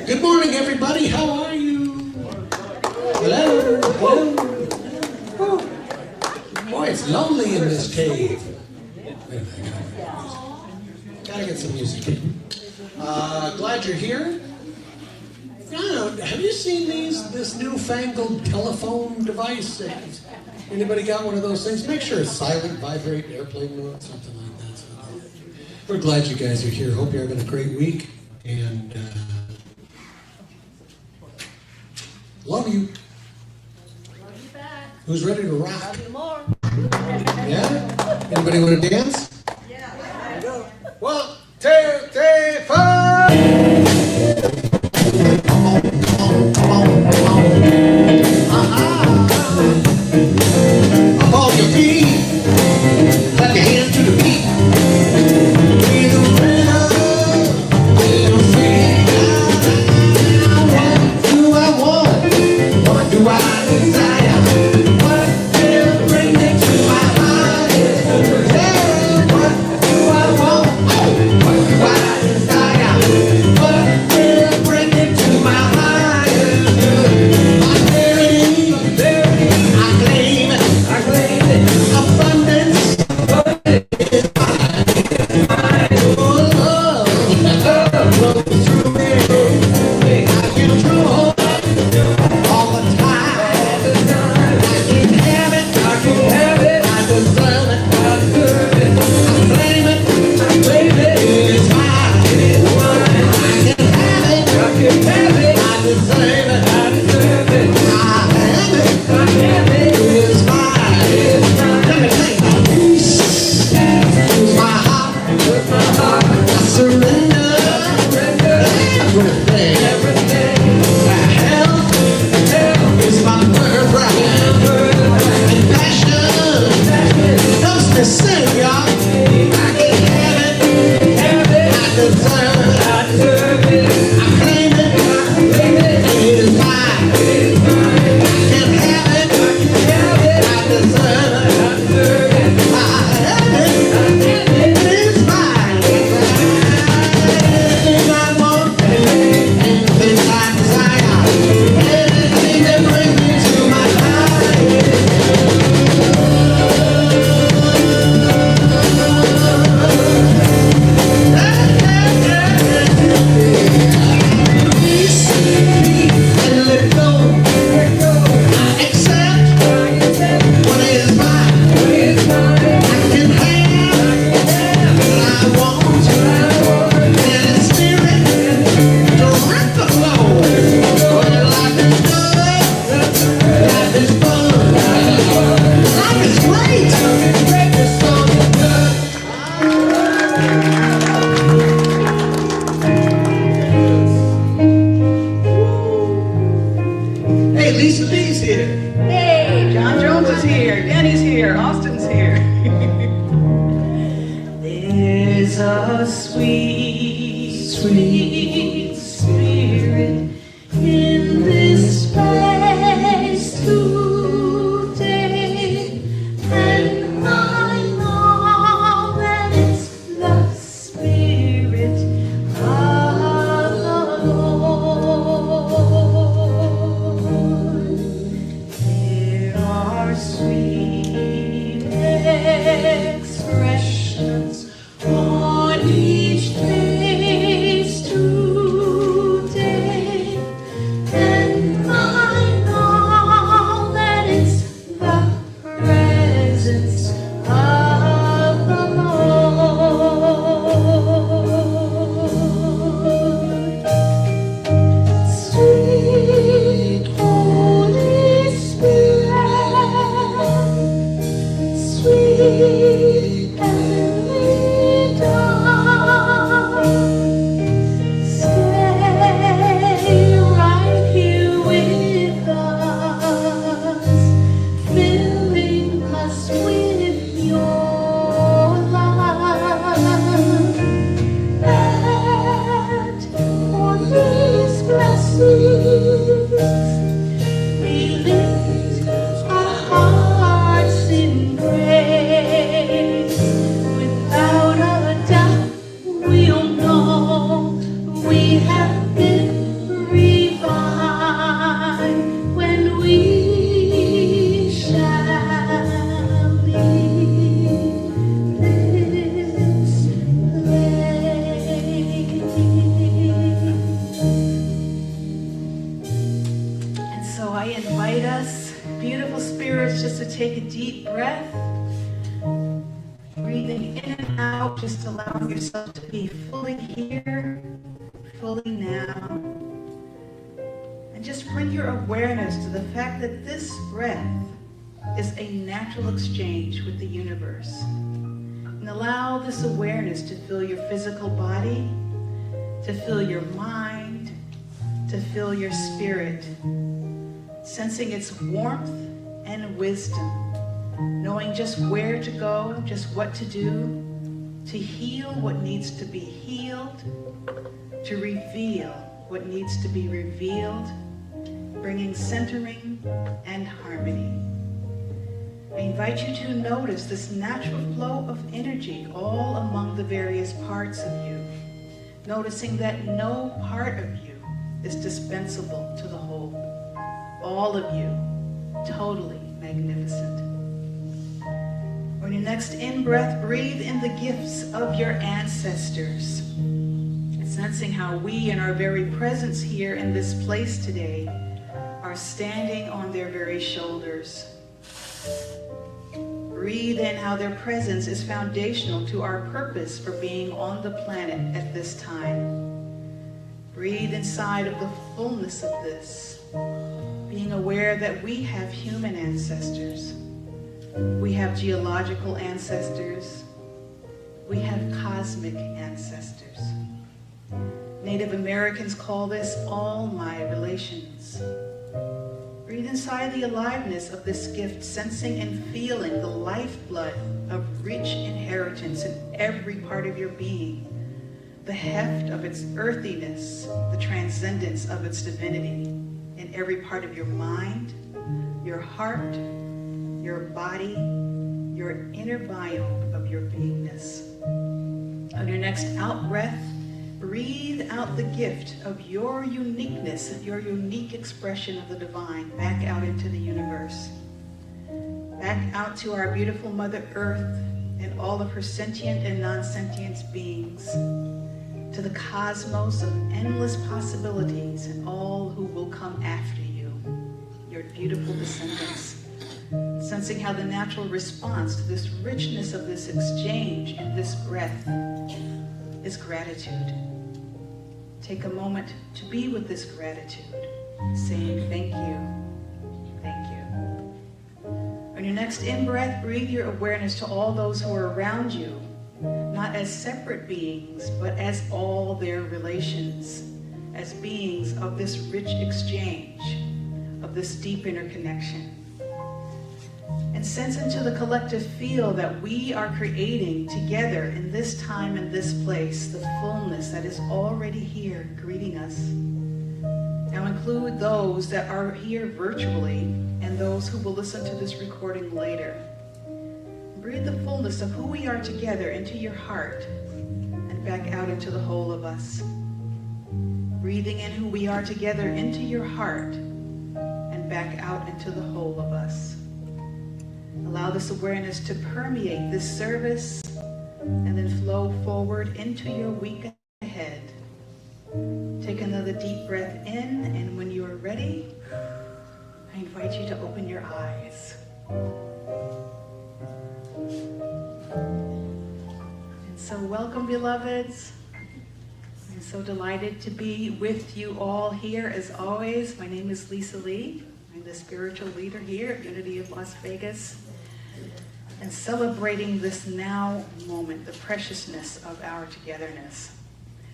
Good morning, everybody. How are you? Hello. Hello. Oh. Boy, it's lonely in this cave. Wait a minute, gotta get some music. Glad you're here. Have you seen this newfangled telephone device? Anybody got one of those things? Make sure it's silent, vibrate, airplane mode, something like that. So we're glad you guys are here. Hope you're having a great week. And love you. Love you back. Who's ready to rock? Love you more. Yeah? Anybody want to dance? Yeah. 1, 2, 3, 4. Up on your feet, clap your hands to the beat. We're the rhythm, we're free. What do I want? What do I desire? What will bring me to my highest? Yeah, what do I want? What do I desire? What will bring me to my highest? Expressions on each face to breathing in and out, just allowing yourself to be fully here, fully now. And just bring your awareness to the fact that this breath is a natural exchange with the universe. And allow this awareness to fill your physical body, to fill your mind, to fill your spirit, sensing its warmth and wisdom, knowing just where to go, just what to do, to heal what needs to be healed, to reveal what needs to be revealed, bringing centering and harmony. I invite you to notice this natural flow of energy all among the various parts of you, noticing that no part of you is dispensable to the whole. All of you, totally magnificent. On your next in-breath, breathe in the gifts of your ancestors, sensing how we in our very presence here in this place today are standing on their very shoulders. Breathe in how their presence is foundational to our purpose for being on the planet at this time. Breathe inside of the fullness of this, being aware that we have human ancestors. We have geological ancestors. We have cosmic ancestors. Native Americans call this all my relations. Breathe inside the aliveness of this gift, sensing and feeling the lifeblood of rich inheritance in every part of your being, the heft of its earthiness, the transcendence of its divinity in every part of your mind, your heart, your body, your inner biome of your beingness. On your next out breath, breathe out the gift of your uniqueness, of your unique expression of the divine, back out into the universe. Back out to our beautiful Mother Earth and all of her sentient and non-sentient beings. To the cosmos of endless possibilities and all who will come after you, your beautiful descendants. Sensing how the natural response to this richness of this exchange and this breath is gratitude. Take a moment to be with this gratitude, saying thank you, thank you. On your next in-breath, breathe your awareness to all those who are around you, not as separate beings, but as all their relations, as beings of this rich exchange, of this deep interconnection. And sense into the collective feel that we are creating together in this time and this place, the fullness that is already here greeting us. Now include those that are here virtually and those who will listen to this recording later. Breathe the fullness of who we are together into your heart and back out into the whole of us. Breathing in who we are together into your heart and back out into the whole of us. Allow this awareness to permeate this service and then flow forward into your week ahead. Take another deep breath in, and when you are ready, I invite you to open your eyes. And so welcome, beloveds. I'm so delighted to be with you all here as always. My name is Lisa Lee. I'm the spiritual leader here at Unity of Las Vegas. And celebrating this now moment, the preciousness of our togetherness.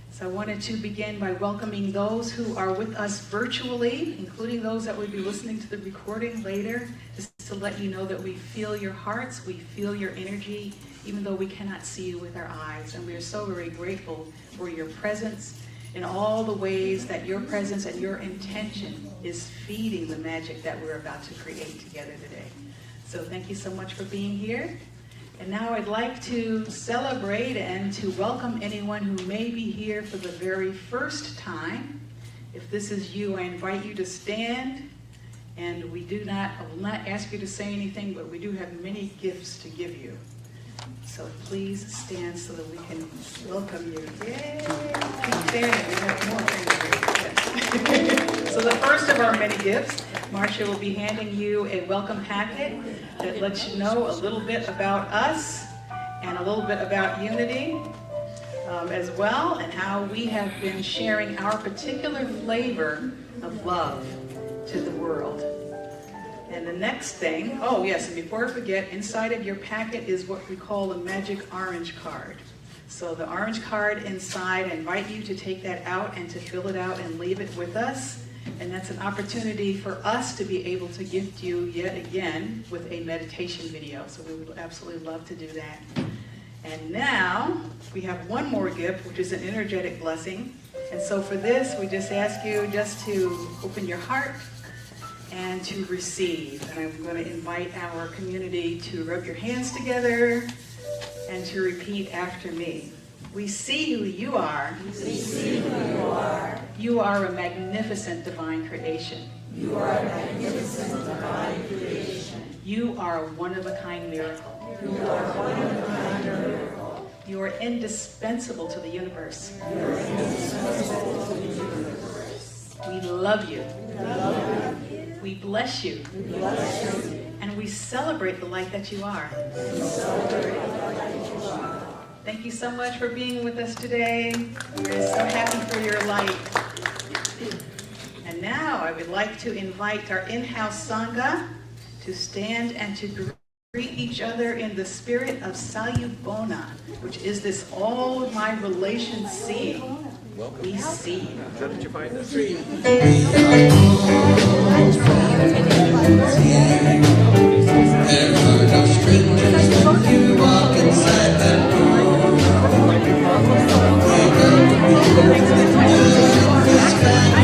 So I wanted to begin by welcoming those who are with us virtually, including those that will be listening to the recording later, just to let you know that we feel your hearts, we feel your energy, even though we cannot see you with our eyes. And we are so very grateful for your presence in all the ways that your presence and your intention is feeding the magic that we're about to create together today. So thank you so much for being here. And now I'd like to celebrate and to welcome anyone who may be here for the very first time. If this is you, I invite you to stand. And I will not ask you to say anything, but we do have many gifts to give you. So please stand so that we can welcome you. Yay! Keep standing, we have more things. Yes. So the first of our many gifts, Marcia will be handing you a welcome packet that lets you know a little bit about us and and a little bit about unity as well, and how we have been sharing our particular flavor of love to the world. And the next thing, oh yes, and before I forget, inside of your packet is what we call a magic orange card. So the orange card inside, I invite you to take that out and to fill it out and leave it with us. And that's an opportunity for us to be able to gift you yet again with a meditation video. So we would absolutely love to do that. And now we have one more gift, which is an energetic blessing. And so for this, we just ask you just to open your heart and to receive. And I'm going to invite our community to rub your hands together and to repeat after me. We see who you are. We see who you are. You are a magnificent divine creation. You are a magnificent divine creation. You are a one-of-a-kind miracle. You are a one-of-a-kind miracle. You are indispensable to the universe. You are indispensable to the universe. We love you. We love you. We bless you. We bless you. And we celebrate the light that you are. We celebrate the light that you are. Thank you so much for being with us today. We're so happy for your light. And now I would like to invite our in-house Sangha to stand and to greet each other in the spirit of Salubona, which is this all my relations seeing. We see. How did you find this? There are no strangers when you walk inside that door. We're going to be in this family.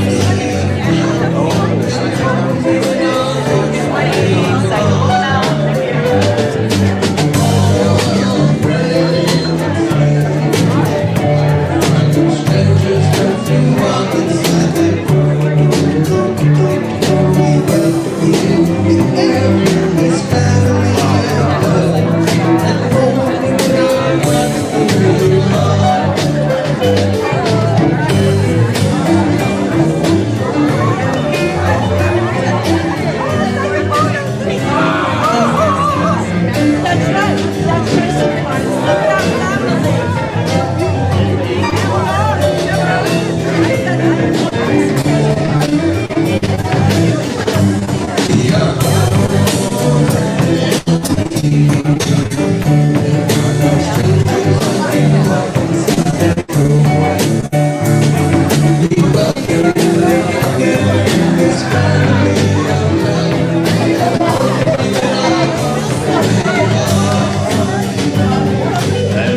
Strangers when you walk inside that door. We welcome you in this family of love. And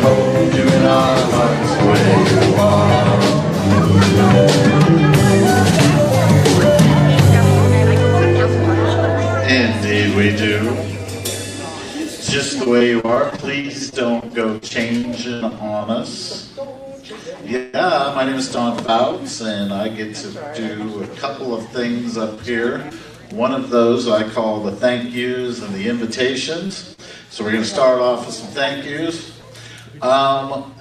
holding your breath through your heart. Indeed we do. Just the way you are. Please don't go changing on us. Yeah, my name is Don Bouts, and I get to do a couple of things up here. One of those I call the thank yous and the invitations. So we're going to start off with some thank yous.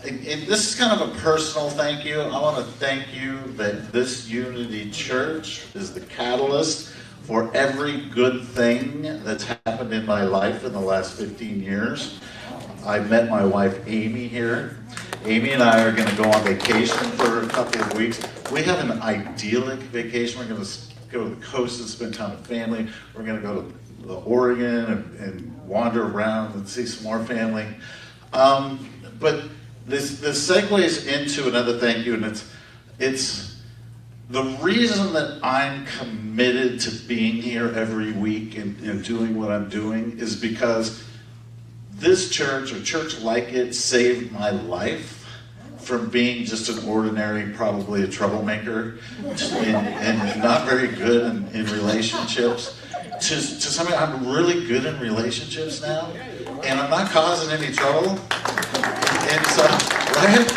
This is kind of a personal thank you. I want to thank you that this Unity Church is the catalyst for every good thing that's happened in my life in the last 15 years. I met my wife Amy here. Amy and I are going to go on vacation for a couple of weeks. We have an idyllic vacation. We're going to go to the coast and spend time with family. We're going to go to Oregon and wander around and see some more family. But this segues into another thank you, and it's the reason that I'm committed to being here every week and doing what I'm doing is because this church, or church like it, saved my life from being just an ordinary, probably a troublemaker, and not very good in relationships, to something I'm really good in relationships now, and I'm not causing any trouble. And so, right?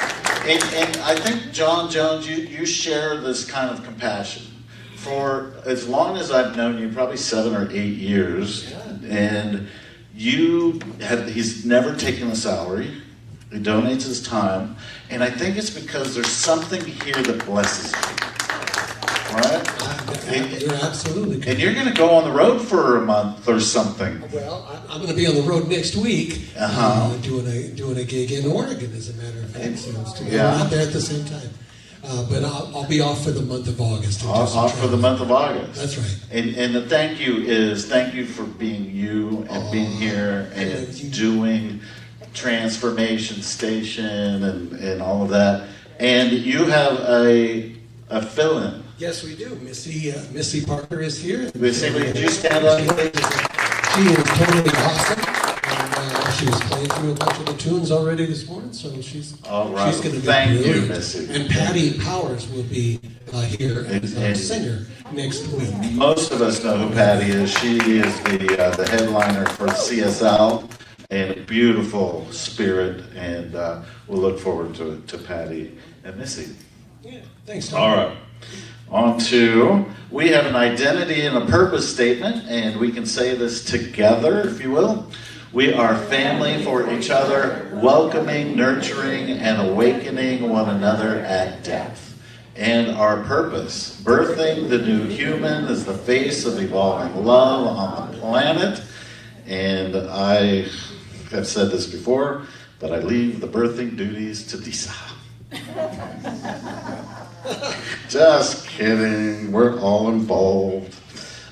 And I think, John Jones, you share this kind of compassion. For as long as I've known you, probably 7 or 8 years, and he's never taken a salary. He donates his time, and I think it's because there's something here that blesses you, right? You're absolutely correct. And you're going to go on the road for a month or something. Well, I'm going to be on the road next week, Uh-huh. doing a gig in Oregon, as a matter of fact. So we're Yeah. not there at the same time. But I'll be off for the month of August. Off for the month of August. That's right. And the thank you for being you and being here and doing Transformation Station and all of that. And you have a fill-in. Yes, we do. Missy Parker is here. Missy, would you stand up? She is totally awesome. And she was playing through a bunch of the tunes already this morning, so she's All right. she's going to be Thank you, brilliant. Missy. And Patty Powers will be here as a singer next week. Most of us know who Patty is. She is the headliner for CSL and a beautiful spirit, and we'll look forward to Patty and Missy. Yeah, thanks, Tom. All right. On to, we have an identity and a purpose statement, and we can say this together, if you will. We are family for each other, welcoming, nurturing, and awakening one another at depth. And our purpose, birthing the new human as the face of evolving love on the planet. And I have said this before, but I leave the birthing duties to Disa. Just kidding. We're all involved.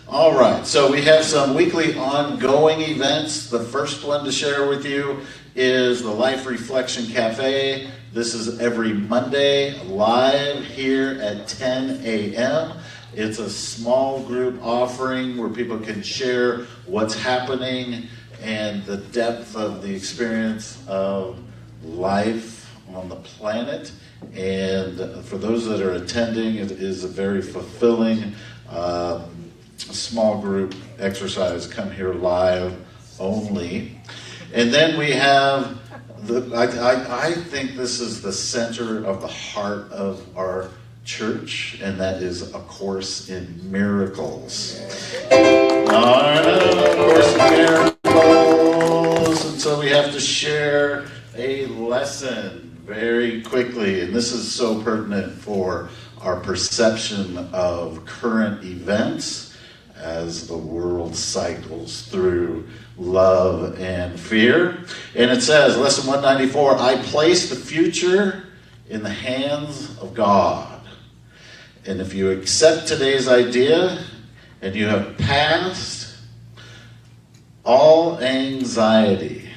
All right. So we have some weekly ongoing events. The first one to share with you is the Life Reflection Cafe. This is every Monday live here at 10 a.m. It's a small group offering where people can share what's happening and the depth of the experience of life on the planet. And for those that are attending, it is a very fulfilling small group exercise. Come here live only. And then we have I think this is the center of the heart of our church, and that is A Course in Miracles. A Course in Miracles. And so we have to share a lesson very quickly, and this is so pertinent for our perception of current events as the world cycles through love and fear. And it says, lesson 194, I place the future in the hands of God. And if you accept today's idea and you have passed all anxiety,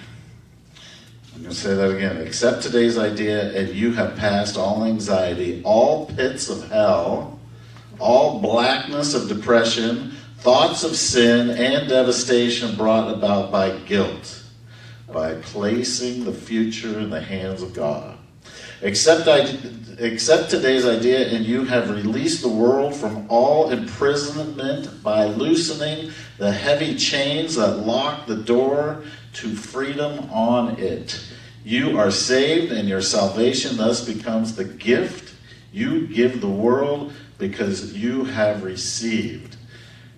I'm going to say that again. Accept today's idea and you have passed all anxiety, all pits of hell, all blackness of depression, thoughts of sin and devastation brought about by guilt, by placing the future in the hands of God. Accept today's idea and you have released the world from all imprisonment by loosening the heavy chains that lock the door to freedom on it. You are saved and your salvation thus becomes the gift you give the world because you have received.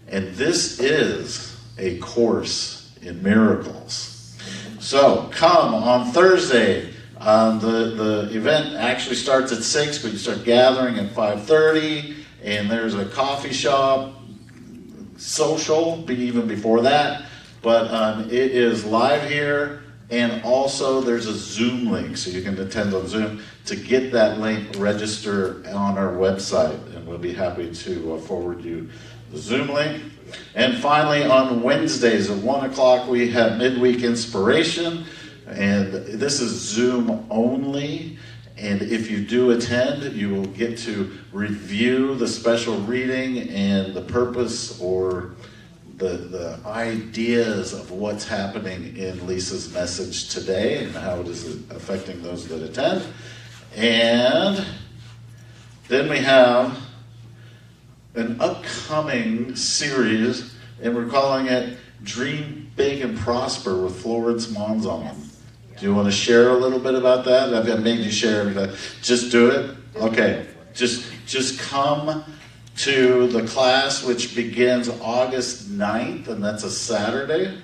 And this is a course in miracles. So come on Thursday. The event actually starts at 6, but you start gathering at 5:30, and there's a coffee shop, social, even before that. But it is live here, and also there's a Zoom link, so you can attend on Zoom. To get that link, register on our website, and we'll be happy to forward you the Zoom link. And finally, on Wednesdays at 1 o'clock, we have Midweek Inspiration, and this is Zoom only. And if you do attend, you will get to review the special reading and the purpose or the ideas of what's happening in Lisa's message today and how it is affecting those that attend. And then we have an upcoming series, and we're calling it Dream Big and Prosper with Florence Monzon. Do you want to share a little bit about that? I've made you share. Just do it? Okay. Just come to the class, which begins August 9th, and that's a Saturday,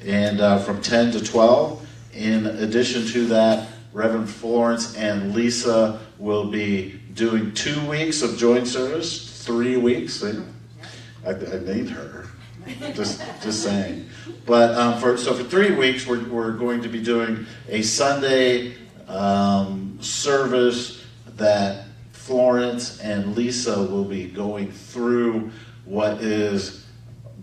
and from 10 to 12. In addition to that, Reverend Florence and Lisa will be doing 2 weeks of joint service 3 weeks. I need her. Just saying. But for 3 weeks, we're going to be doing a Sunday service that Florence and Lisa will be going through what is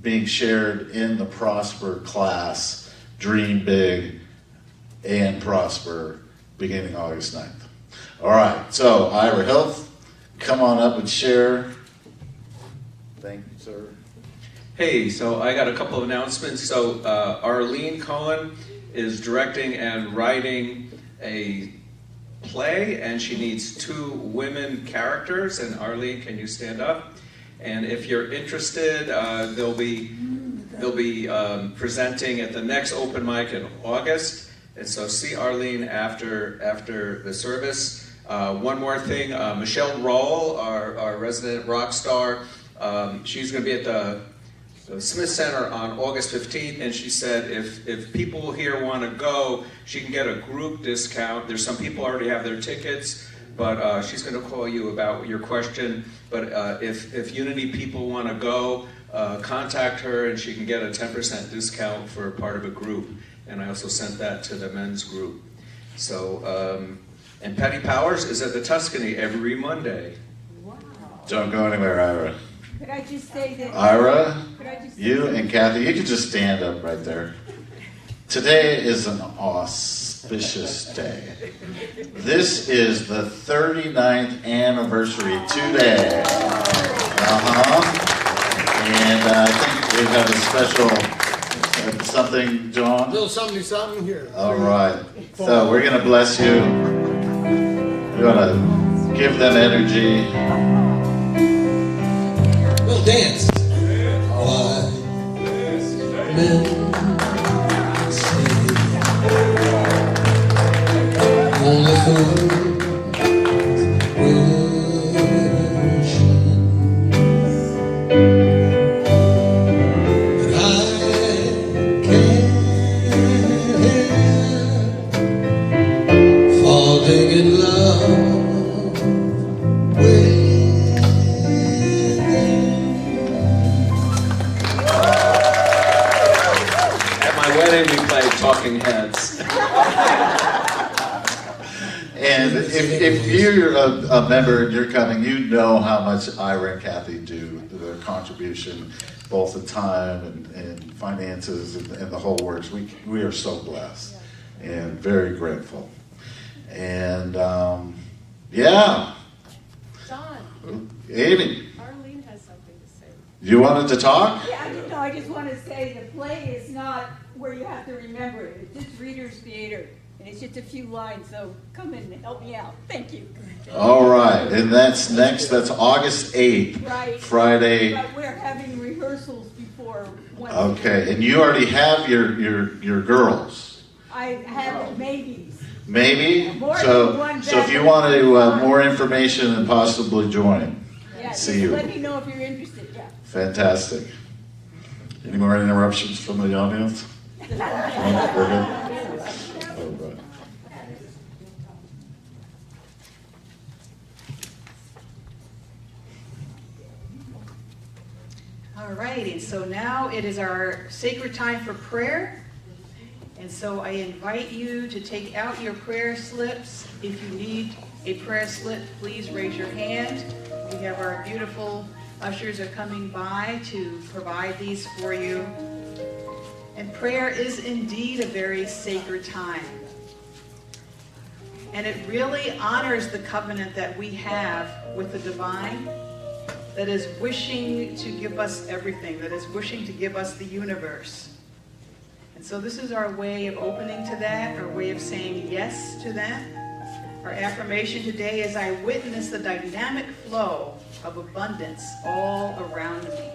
being shared in the Prosper class, Dream Big and Prosper, beginning August 9th. All right, so Ira Health, come on up and share. Thank you, sir. Hey, so I got a couple of announcements. So Arlene Cohen is directing and writing a play, and she needs 2 women characters. And Arlene, can you stand up? And if you're interested, they'll be presenting at the next open mic in August. And so see Arlene after the service. One more thing, Michelle Roll, our resident rock star, she's going to be at the Smith Center on August 15th, and she said if people here want to go, she can get a group discount. There's some people already have their tickets, but she's going to call you about your question. But if Unity people want to go, contact her, and she can get a 10% discount for part of a group. And I also sent that to the men's group. So, and Petty Powers is at the Tuscany every Monday. Wow. Don't go anywhere, Ira. Could I just say that... Ira, you and Kathy, you can just stand up right there. Today is an auspicious day. This is the 39th anniversary today. And I think we have a special something, John? A little something here. All right. So we're going to bless you. We're going to give them energy. We'll dance. Why men say only fools will shine. But I can't help falling in love with. We played Talking Heads. And if you're a member and you're coming, you know how much Ira and Kathy do, their contribution, both in time and finances and the whole works. We are so blessed and very grateful. And yeah. John, Amy, Arlene has something to say. you wanted to talk? Yeah, I just want to say the play is not where you have to remember it. It's just Reader's Theater, and it's just a few lines, so come in and help me out. Thank you. All right, and that's next, that's August 8th, Right. Friday. But we're having rehearsals before Wednesday. Okay, and you already have your girls. I have maybes. Maybe? More So than one if you bedroom. want to more information and possibly join. Yeah, See just you. let me know if you're interested, yeah. Fantastic. Any more interruptions from the audience? No, we're good? All right. All right, and so now it is our sacred time for prayer. And so I invite you to take out your prayer slips. If you need a prayer slip, please raise your hand. We have our beautiful ushers are coming by to provide these for you. And prayer is indeed a very sacred time. And it really honors the covenant that we have with the divine, that is wishing to give us everything, that is wishing to give us the universe. And so this is our way of opening to that, our way of saying yes to that. Our affirmation today is I witness the dynamic flow of abundance all around me.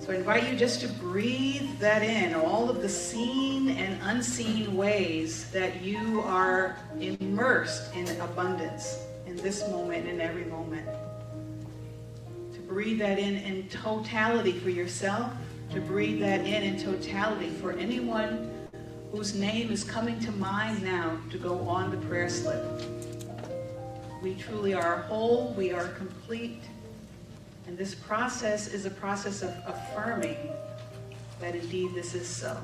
So I invite you just to breathe that in, all of the seen and unseen ways that you are immersed in abundance in this moment and every moment. To breathe that in totality for yourself, to breathe that in totality for anyone whose name is coming to mind now to go on the prayer slip. We truly are whole, we are complete, And this process is a process of affirming that indeed this is so.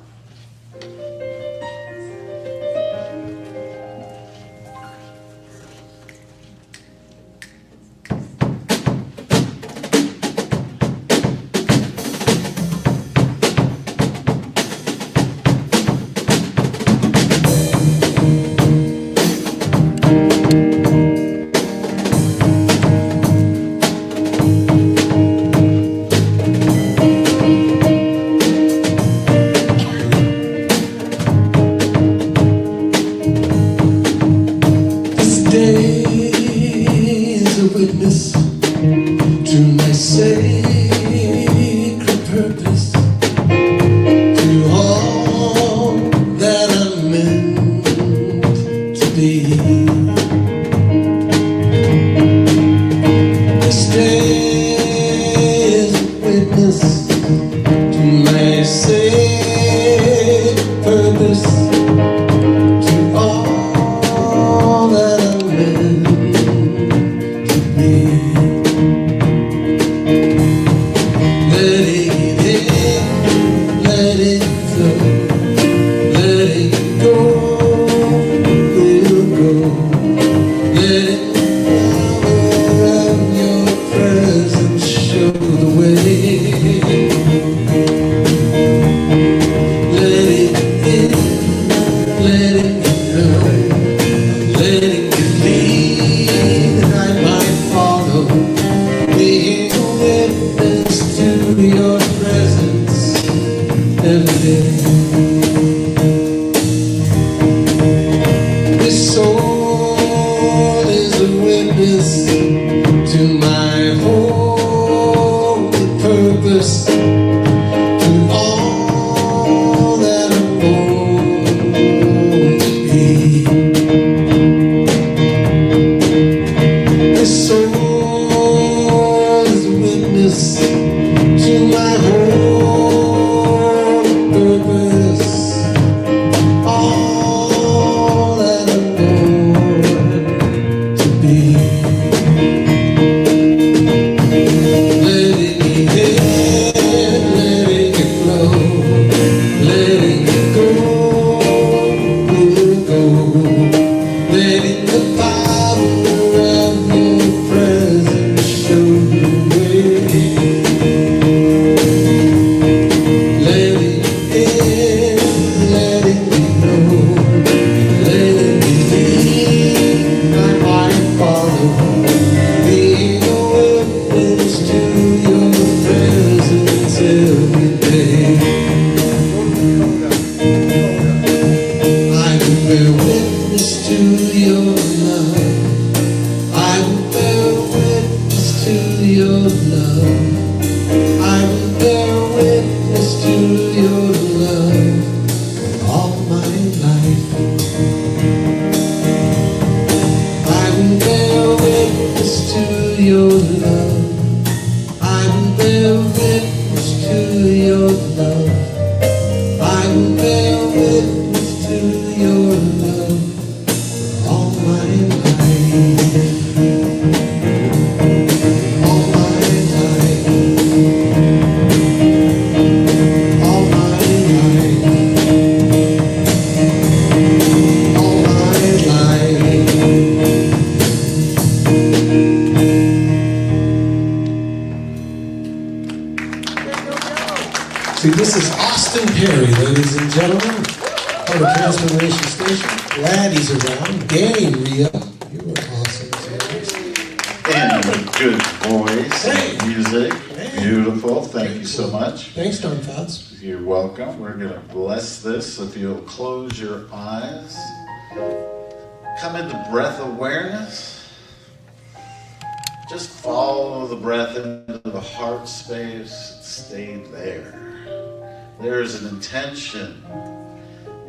This, if you'll close your eyes, come into breath awareness. Just follow the breath into the heart space, stay there. There's an intention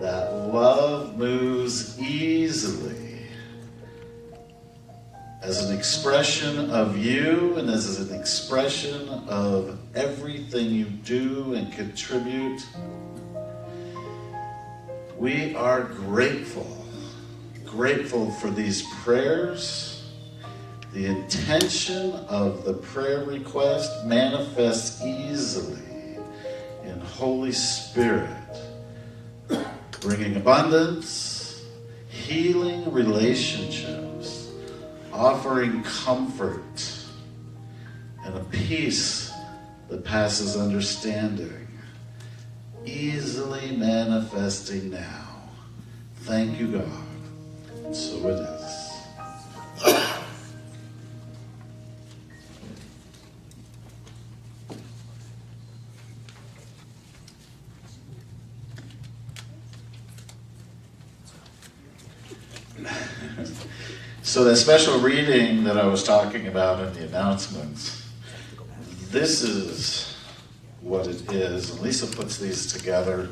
that love moves easily as an expression of you and as an expression of everything you do and contribute. We are grateful for these prayers, The intention of the prayer request manifests easily in Holy Spirit, bringing abundance, healing relationships, offering comfort, and a peace that passes understanding, easily manifesting now. Thank you, God. And so it is. So that special reading that I was talking about in the announcements, this is what it is. And Lisa puts these together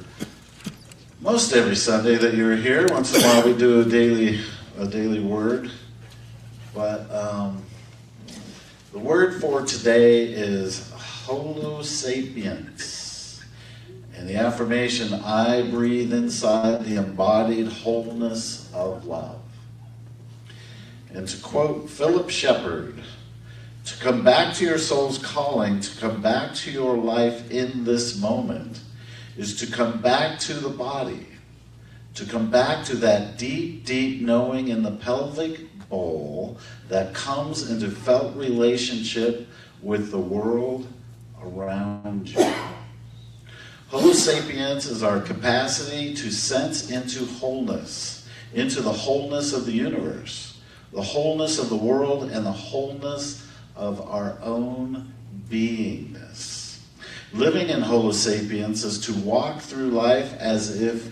most every Sunday that you're here. Once in a while we do a daily word. But the word for today is Homo sapiens. And the affirmation, I breathe inside the embodied wholeness of love. And to quote Philip Shepard, to come back to your soul's calling, to come back to your life in this moment, is to come back to the body, to come back to that deep, deep knowing in the pelvic bowl that comes into felt relationship with the world around you. Homo sapiens is our capacity to sense into wholeness, into the wholeness of the universe, the wholeness of the world, and the wholeness of our own beingness. Living in Homo sapiens is to walk through life as if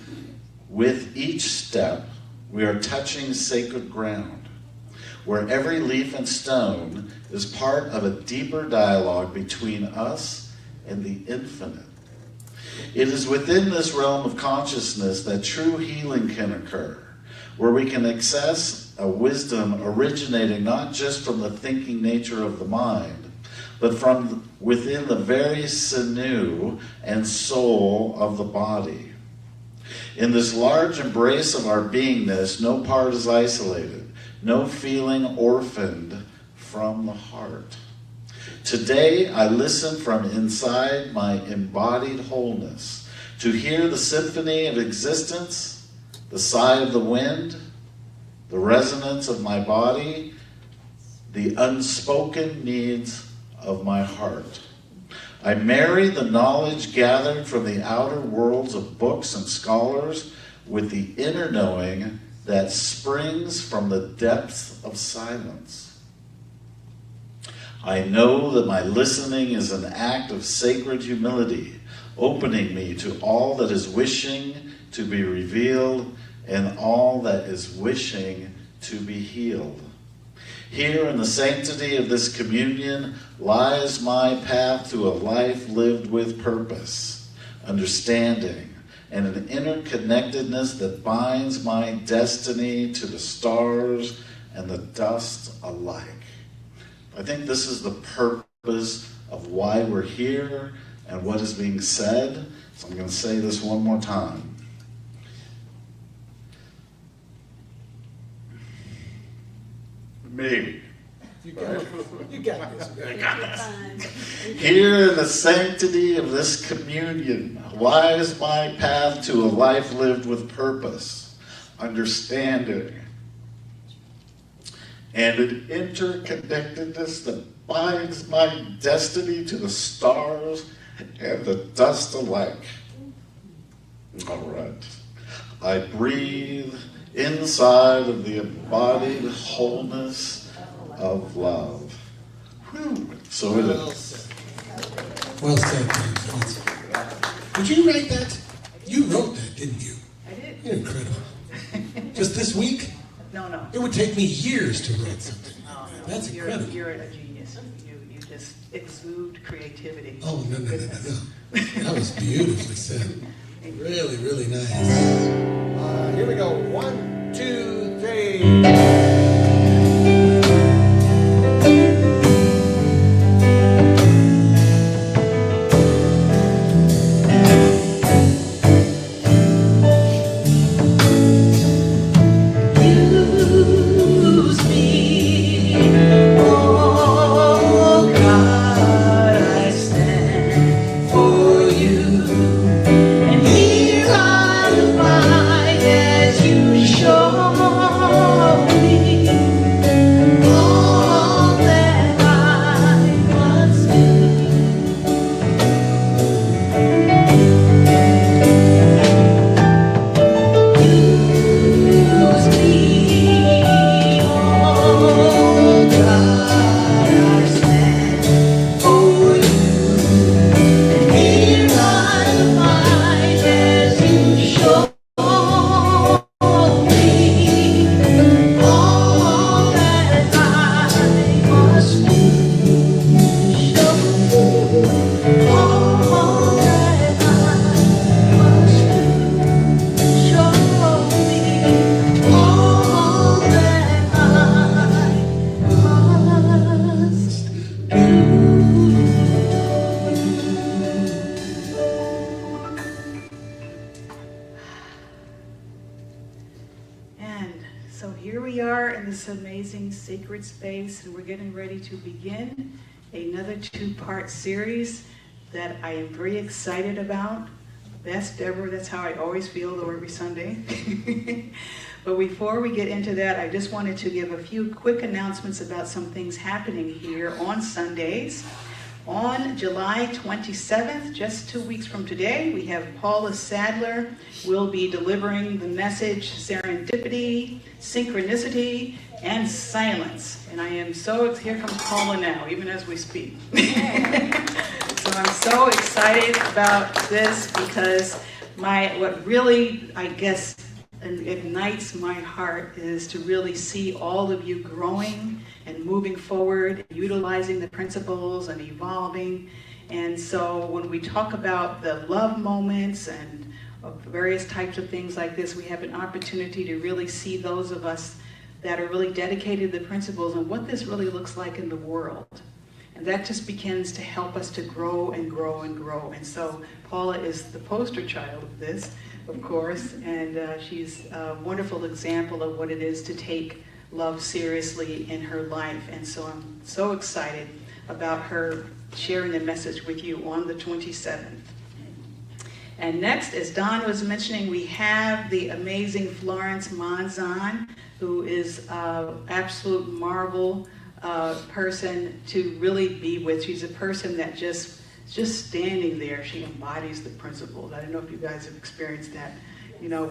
with each step we are touching sacred ground, where every leaf and stone is part of a deeper dialogue between us and the infinite. It is within this realm of consciousness that true healing can occur, where we can access a wisdom originating not just from the thinking nature of the mind, but from within the very sinew and soul of the body. In this large embrace of our beingness, no part is isolated, no feeling orphaned from the heart. Today, I listen from inside my embodied wholeness to hear the symphony of existence, the sigh of the wind, the resonance of my body, the unspoken needs of my heart. I marry the knowledge gathered from the outer worlds of books and scholars with the inner knowing that springs from the depths of silence. I know that my listening is an act of sacred humility, opening me to all that is wishing to be revealed and all that is wishing to be healed. Here in the sanctity of this communion lies my path to a life lived with purpose, understanding, and an interconnectedness that binds my destiny to the stars and the dust alike. I think this is the purpose of why we're here and what is being said. So I'm going to say this one more time. Me. You got it. You got this. I got this. Here in the sanctity of this communion lies my path to a life lived with purpose, understanding, and an interconnectedness that binds my destiny to the stars and the dust alike. All right. I breathe inside of the embodied wholeness of love. Whew. So it is. Well said, James. Well said. Did you write that? You wrote that, didn't you? I did. You're incredible. Just this week? No. It would take me years to write something. That's incredible. You're a genius. You just exude creativity. Oh, no. That was beautifully said. Really, really nice. Here we go. 1, 2, 3. Use me here we are in this amazing sacred space, and we're getting ready to begin another two-part series that I am very excited about. Best ever, that's how I always feel, though, every Sunday. But before we get into that, I just wanted to give a few quick announcements about some things happening here on Sundays. On July 27th, just 2 weeks from today, we have Paula Sadler will be delivering the message Serendipity, Synchronicity, and Silence. And I am here comes Paula now, even as we speak. So I'm so excited about this because what really, I guess, ignites my heart is to really see all of you growing and moving forward, utilizing the principles and evolving. And so when we talk about the love moments and various types of things like this, we have an opportunity to really see those of us that are really dedicated to the principles and what this really looks like in the world. And that just begins to help us to grow and grow and grow. And so Paula is the poster child of this, of course, and she's a wonderful example of what it is to take love seriously in her life. And so I'm so excited about her sharing the message with you on the 27th. And next, as Don was mentioning, we have the amazing Florence Monzon, who is an absolute marvel person to really be with. She's a person that just standing there, she embodies the principles. I don't know if you guys have experienced that,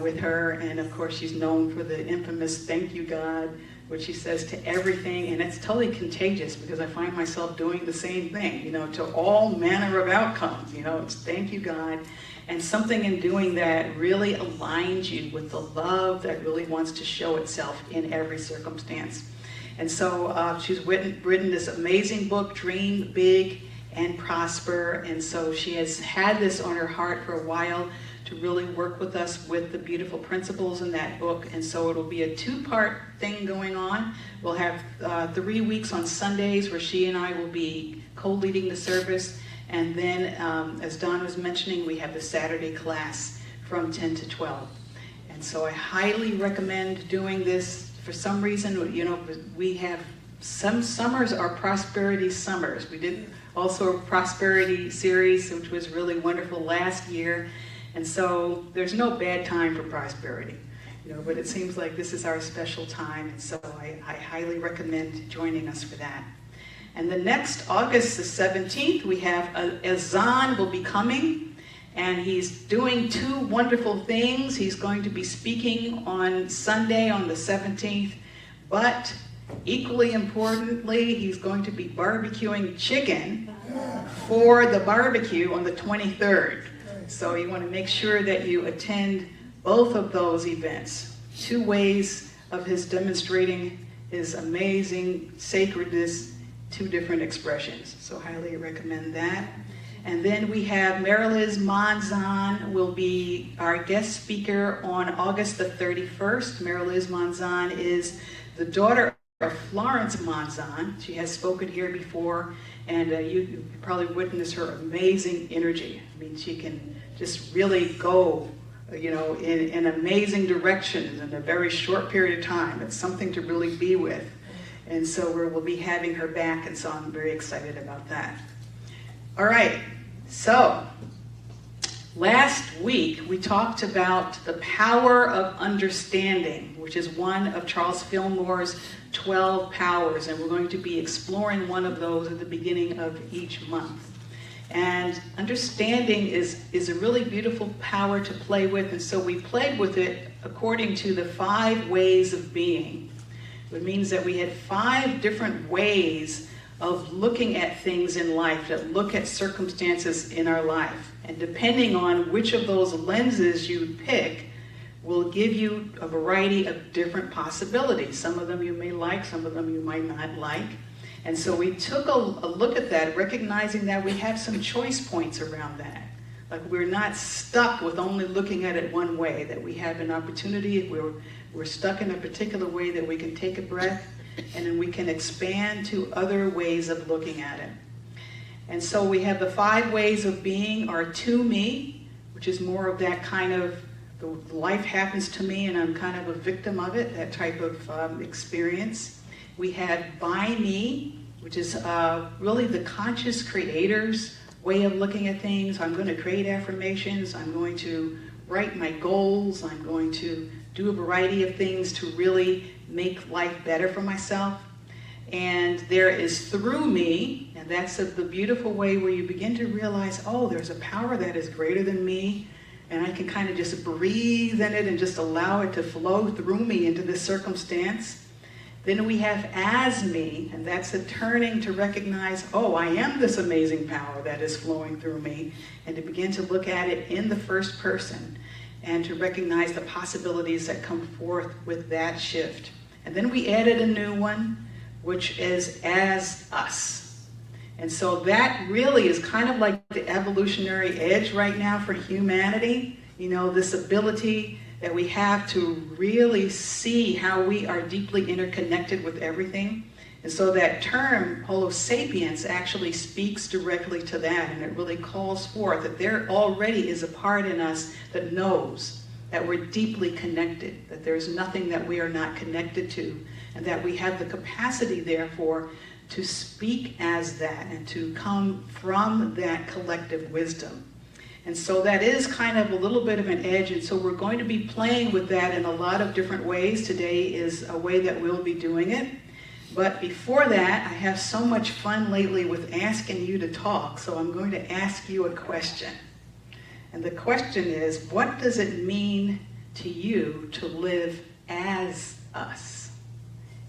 with her. And of course, she's known for the infamous "Thank you, God," which she says to everything, and it's totally contagious because I find myself doing the same thing, to all manner of outcomes. It's "Thank you, God," and something in doing that really aligns you with the love that really wants to show itself in every circumstance. And so she's written this amazing book, Dream Big and Prosper. And so she has had this on her heart for a while to really work with us with the beautiful principles in that book. And so it'll be a two-part thing going on. We'll have 3 weeks on Sundays where she and I will be co-leading the service. And then, as Don was mentioning, we have the Saturday class from 10 to 12. And so I highly recommend doing this. For some reason, we have some summers are prosperity summers. We did also a prosperity series, which was really wonderful last year. And so there's no bad time for prosperity, but it seems like this is our special time. And so I highly recommend joining us for that. And the next August the 17th, we have Azan will be coming. And he's doing 2 wonderful things. He's going to be speaking on Sunday on the 17th, but equally importantly, he's going to be barbecuing chicken for the barbecue on the 23rd. So you want to make sure that you attend both of those events. 2 ways of his demonstrating his amazing sacredness, 2 different expressions. So highly recommend that. And then we have Mariliz Monzon will be our guest speaker on August the 31st. Mariliz Monzon is the daughter of Florence Monzon. She has spoken here before, and you probably witnessed her amazing energy. I mean, she can just really go, in amazing directions in a very short period of time. It's something to really be with. And so we'll be having her back, and so I'm very excited about that. All right, so last week we talked about the power of understanding, which is one of Charles Fillmore's 12 powers, and we're going to be exploring one of those at the beginning of each month. And understanding is a really beautiful power to play with, and so we played with it according to the 5 ways of being. It means that we had 5 different ways of looking at things in life, that look at circumstances in our life. And depending on which of those lenses you pick, will give you a variety of different possibilities. Some of them you may like, some of them you might not like. And so we took a look at that, recognizing that we have some choice points around that. Like we're not stuck with only looking at it one way, that we have an opportunity, if we're stuck in a particular way, that we can take a breath and then we can expand to other ways of looking at it. And so we have the 5 ways of being are to me, which is more of that kind of life happens to me and I'm kind of a victim of it, that type of experience. We had by me, which is really the conscious creator's way of looking at things. I'm going to create affirmations. I'm going to write my goals. I'm going to do a variety of things to really make life better for myself. And there is through me, and that's the beautiful way where you begin to realize, oh, there's a power that is greater than me, and I can kind of just breathe in it and just allow it to flow through me into this circumstance. Then we have as me, and that's a turning to recognize, oh, I am this amazing power that is flowing through me, and to begin to look at it in the first person, and to recognize the possibilities that come forth with that shift. And then we added a new one, which is as us. And so that really is kind of like the evolutionary edge right now for humanity, you know, this ability that we have to really see how we are deeply interconnected with everything. And so that term, Homo sapiens, actually speaks directly to that, and it really calls forth that there already is a part in us that knows that we're deeply connected, that there's nothing that we are not connected to, and that we have the capacity, therefore, to speak as that and to come from that collective wisdom. And so that is kind of a little bit of an edge, and so we're going to be playing with that in a lot of different ways. Today is a way that we'll be doing it. But before that, I have so much fun lately with asking you to talk, so I'm going to ask you a question. And the question is, what does it mean to you to live as us?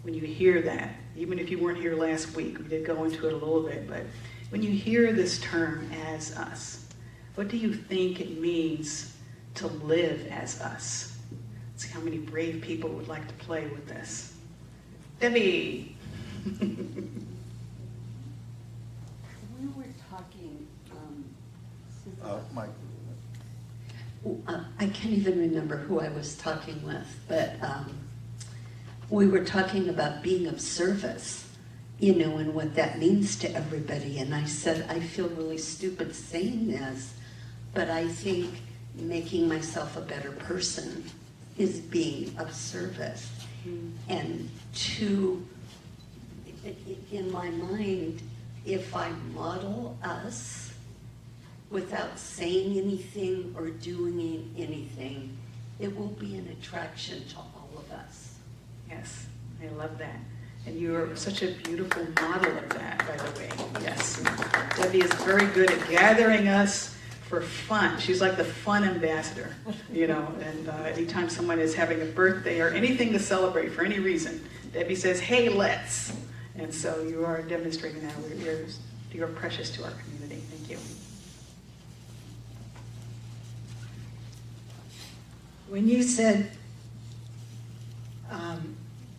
When you hear that, even if you weren't here last week, we did go into it a little bit, but when you hear this term, as us, what do you think it means to live as us? Let's see how many brave people would like to play with this. Debbie. We were talking, Mike. I can't even remember who I was talking with, but we were talking about being of service, you know, and what that means to everybody. And I said, I feel really stupid saying this, but I think making myself a better person is being of service. And in my mind, if I model us without saying anything or doing anything, it will be an attraction to all of us. Yes, I love that. And you're such a beautiful model of that, by the way. Yes. Debbie is very good at gathering us for fun. She's like the fun ambassador, you know, and anytime someone is having a birthday or anything to celebrate for any reason, Debbie says, hey, let's. And so you are demonstrating that. You're precious to our community. Thank you. When you said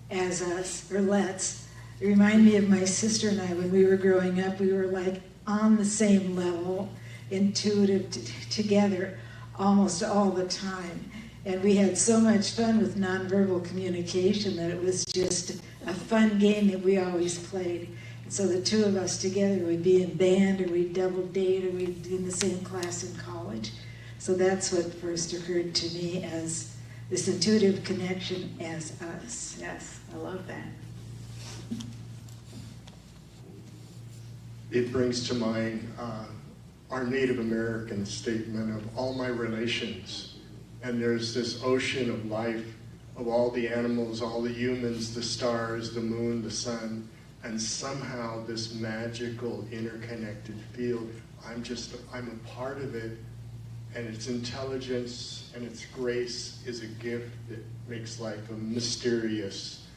as us, or let's, it reminded me of my sister and I when we were growing up. We were like on the same level, intuitive together almost all the time. And we had so much fun with nonverbal communication that it was just a fun game that we always played. And so the two of us together would be in band, or we'd double date, or we'd be in the same class in college. So that's what first occurred to me as this intuitive connection as us. Yes, I love that. It brings to mind our Native American statement of all my relations. And there's this ocean of life of all the animals, all the humans, the stars, the moon, the sun, and somehow this magical interconnected field, I'm a part of it, and its intelligence and its grace is a gift that makes life a mysterious,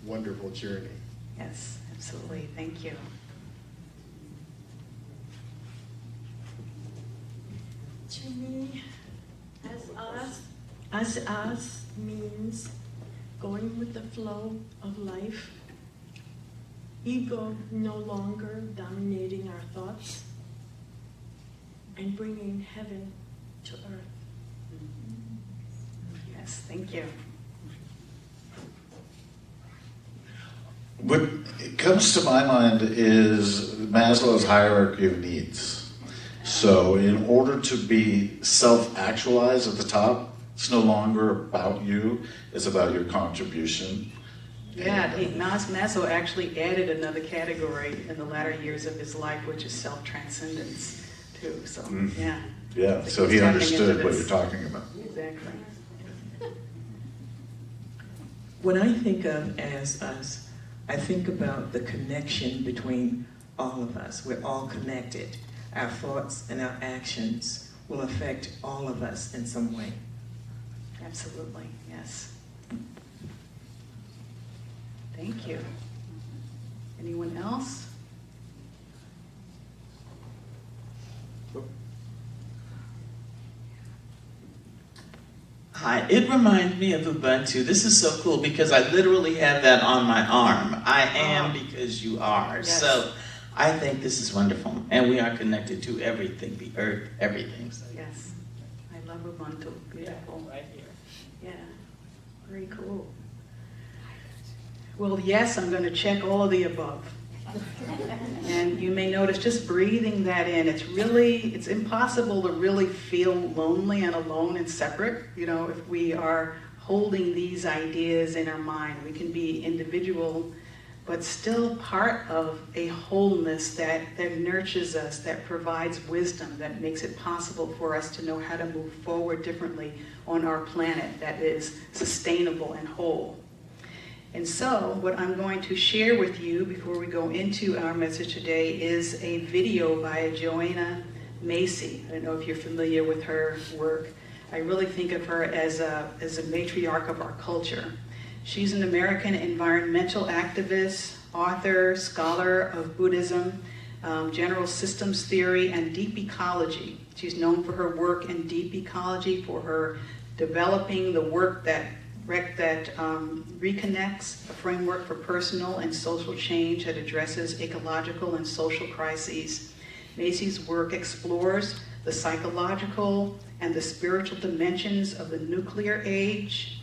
wonderful journey. Yes, absolutely. Thank you. To me, as us means going with the flow of life, ego no longer dominating our thoughts, and bringing heaven to earth. Yes, thank you. What comes to my mind is Maslow's hierarchy of needs. So in order to be self-actualized at the top, It's no longer about you, it's about your contribution. Yeah, Maso actually added another category in the latter years of his life, which is self-transcendence, too. So, yeah. Yeah, so he understood what you're talking about. Exactly. When I think of as us, I think about the connection between all of us. We're all connected. Our thoughts and our actions will affect all of us in some way. Absolutely, yes. Thank you. Anyone else? Hi, it reminds me of Ubuntu. This is so cool because I literally have that on my arm. I am because you are. Yes. So I think this is wonderful. And we are connected to everything, the earth, everything. So Yes. I love Ubuntu. Beautiful. right here. Yeah. Very cool. Well, yes, I'm going to check all of the above. And you may notice just breathing that in, it's impossible to really feel lonely and alone and separate. You know, if we are holding these ideas in our mind, we can be individual, but still part of a wholeness that nurtures us, that provides wisdom, that makes it possible for us to know how to move forward differently on our planet that is sustainable and whole. And so, what I'm going to share with you before we go into our message today is a video by Joanna Macy. I don't know if you're familiar with her work. I really think of her as a matriarch of our culture. She's an American environmental activist, author, scholar of Buddhism, general systems theory, and deep ecology. She's known for her work in deep ecology, for her developing the work that reconnects a framework for personal and social change that addresses ecological and social crises. Macy's work explores the psychological and the spiritual dimensions of the nuclear age,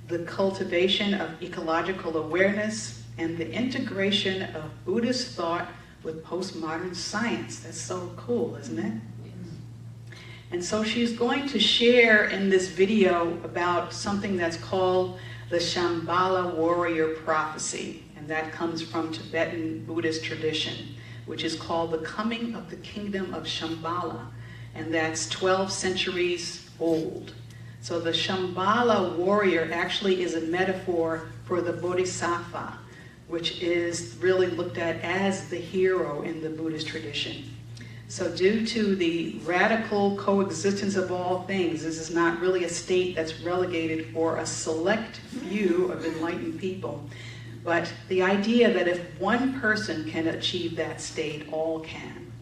the cultivation of ecological awareness, and the integration of Buddhist thought with postmodern science. That's so cool, isn't it? And so she's going to share in this video about something that's called the Shambhala warrior prophecy. And that comes from Tibetan Buddhist tradition, which is called the coming of the kingdom of Shambhala. And that's 12 centuries old. So the Shambhala warrior actually is a metaphor for the Bodhisattva, which is really looked at as the hero in the Buddhist tradition. So due to the radical coexistence of all things, this is not really a state that's relegated for a select few of enlightened people. But the idea that if one person can achieve that state, all can.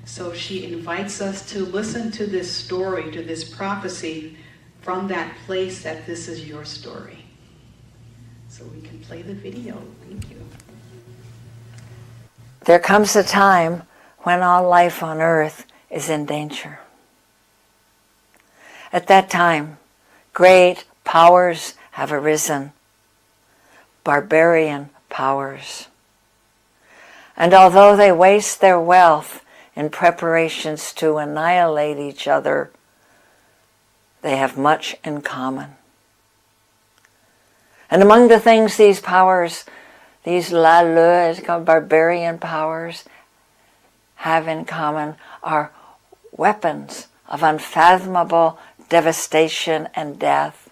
So she invites us to listen to this story, to this prophecy, from that place that this is your story. So we can play the video. Thank you. There comes a time when all life on earth is in danger. At that time, great powers have arisen, barbarian powers. And although they waste their wealth in preparations to annihilate each other, they have much in common. And among the things these powers, these barbarian powers, have in common are weapons of unfathomable devastation and death,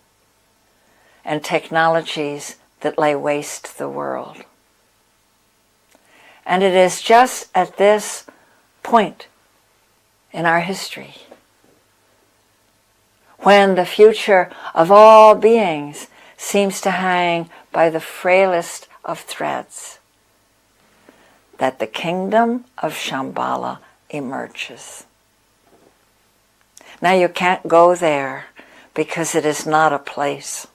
and technologies that lay waste the world. And it is just at this point in our history when the future of all beings seems to hang by the frailest of threads, that the kingdom of Shambhala emerges. Now you can't go there because it is not a place.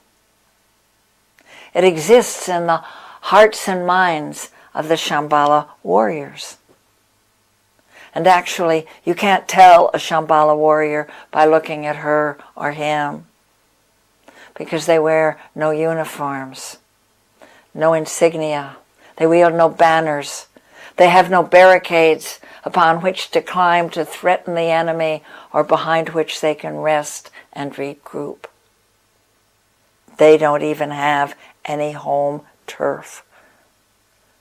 It exists in the hearts and minds of the Shambhala warriors. And actually, you can't tell a Shambhala warrior by looking at her or him, because they wear no uniforms, no insignia, they wield no banners, they have no barricades upon which to climb to threaten the enemy or behind which they can rest and regroup. They don't even have any home turf.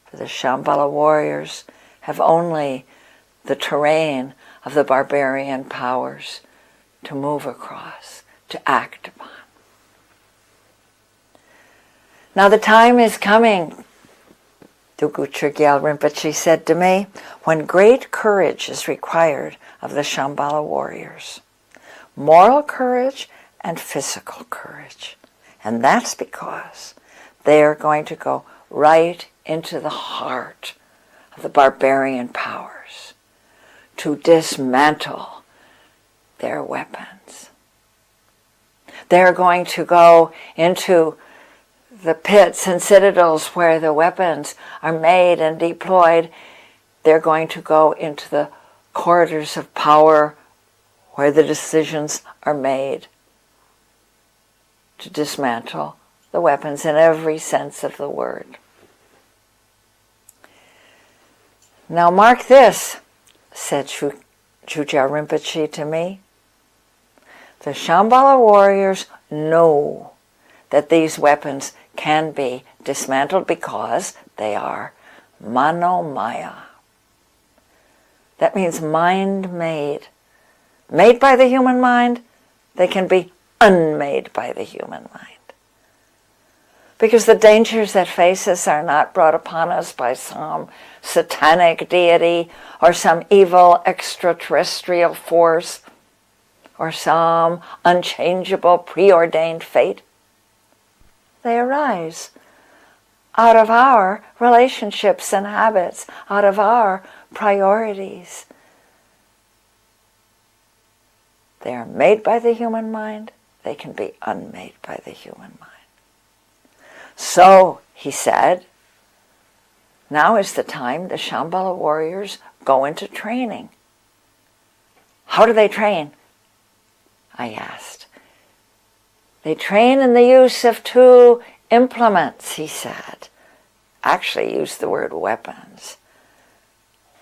For the Shambhala warriors have only the terrain of the barbarian powers to move across, to act upon. Now the time is coming, Dugu Gyal Rinpoche said to me, when great courage is required of the Shambhala warriors. Moral courage and physical courage. And that's because they are going to go right into the heart of the barbarian powers to dismantle their weapons. They're going to go into the pits and citadels where the weapons are made and deployed. They're going to go into the corridors of power where the decisions are made to dismantle the weapons in every sense of the word. Now mark this, said Chujia Rinpoche to me. The Shambhala warriors know that these weapons can be dismantled because they are manomaya. That means mind-made. Made by the human mind, they can be unmade by the human mind. Because the dangers that face us are not brought upon us by some satanic deity or some evil extraterrestrial force or some unchangeable preordained fate. They arise out of our relationships and habits, out of our priorities. They are made by the human mind. They can be unmade by the human mind. So, he said, now is the time the Shambhala warriors go into training. How do they train? I asked. They train in the use of 2 implements, he said. Actually used the word weapons.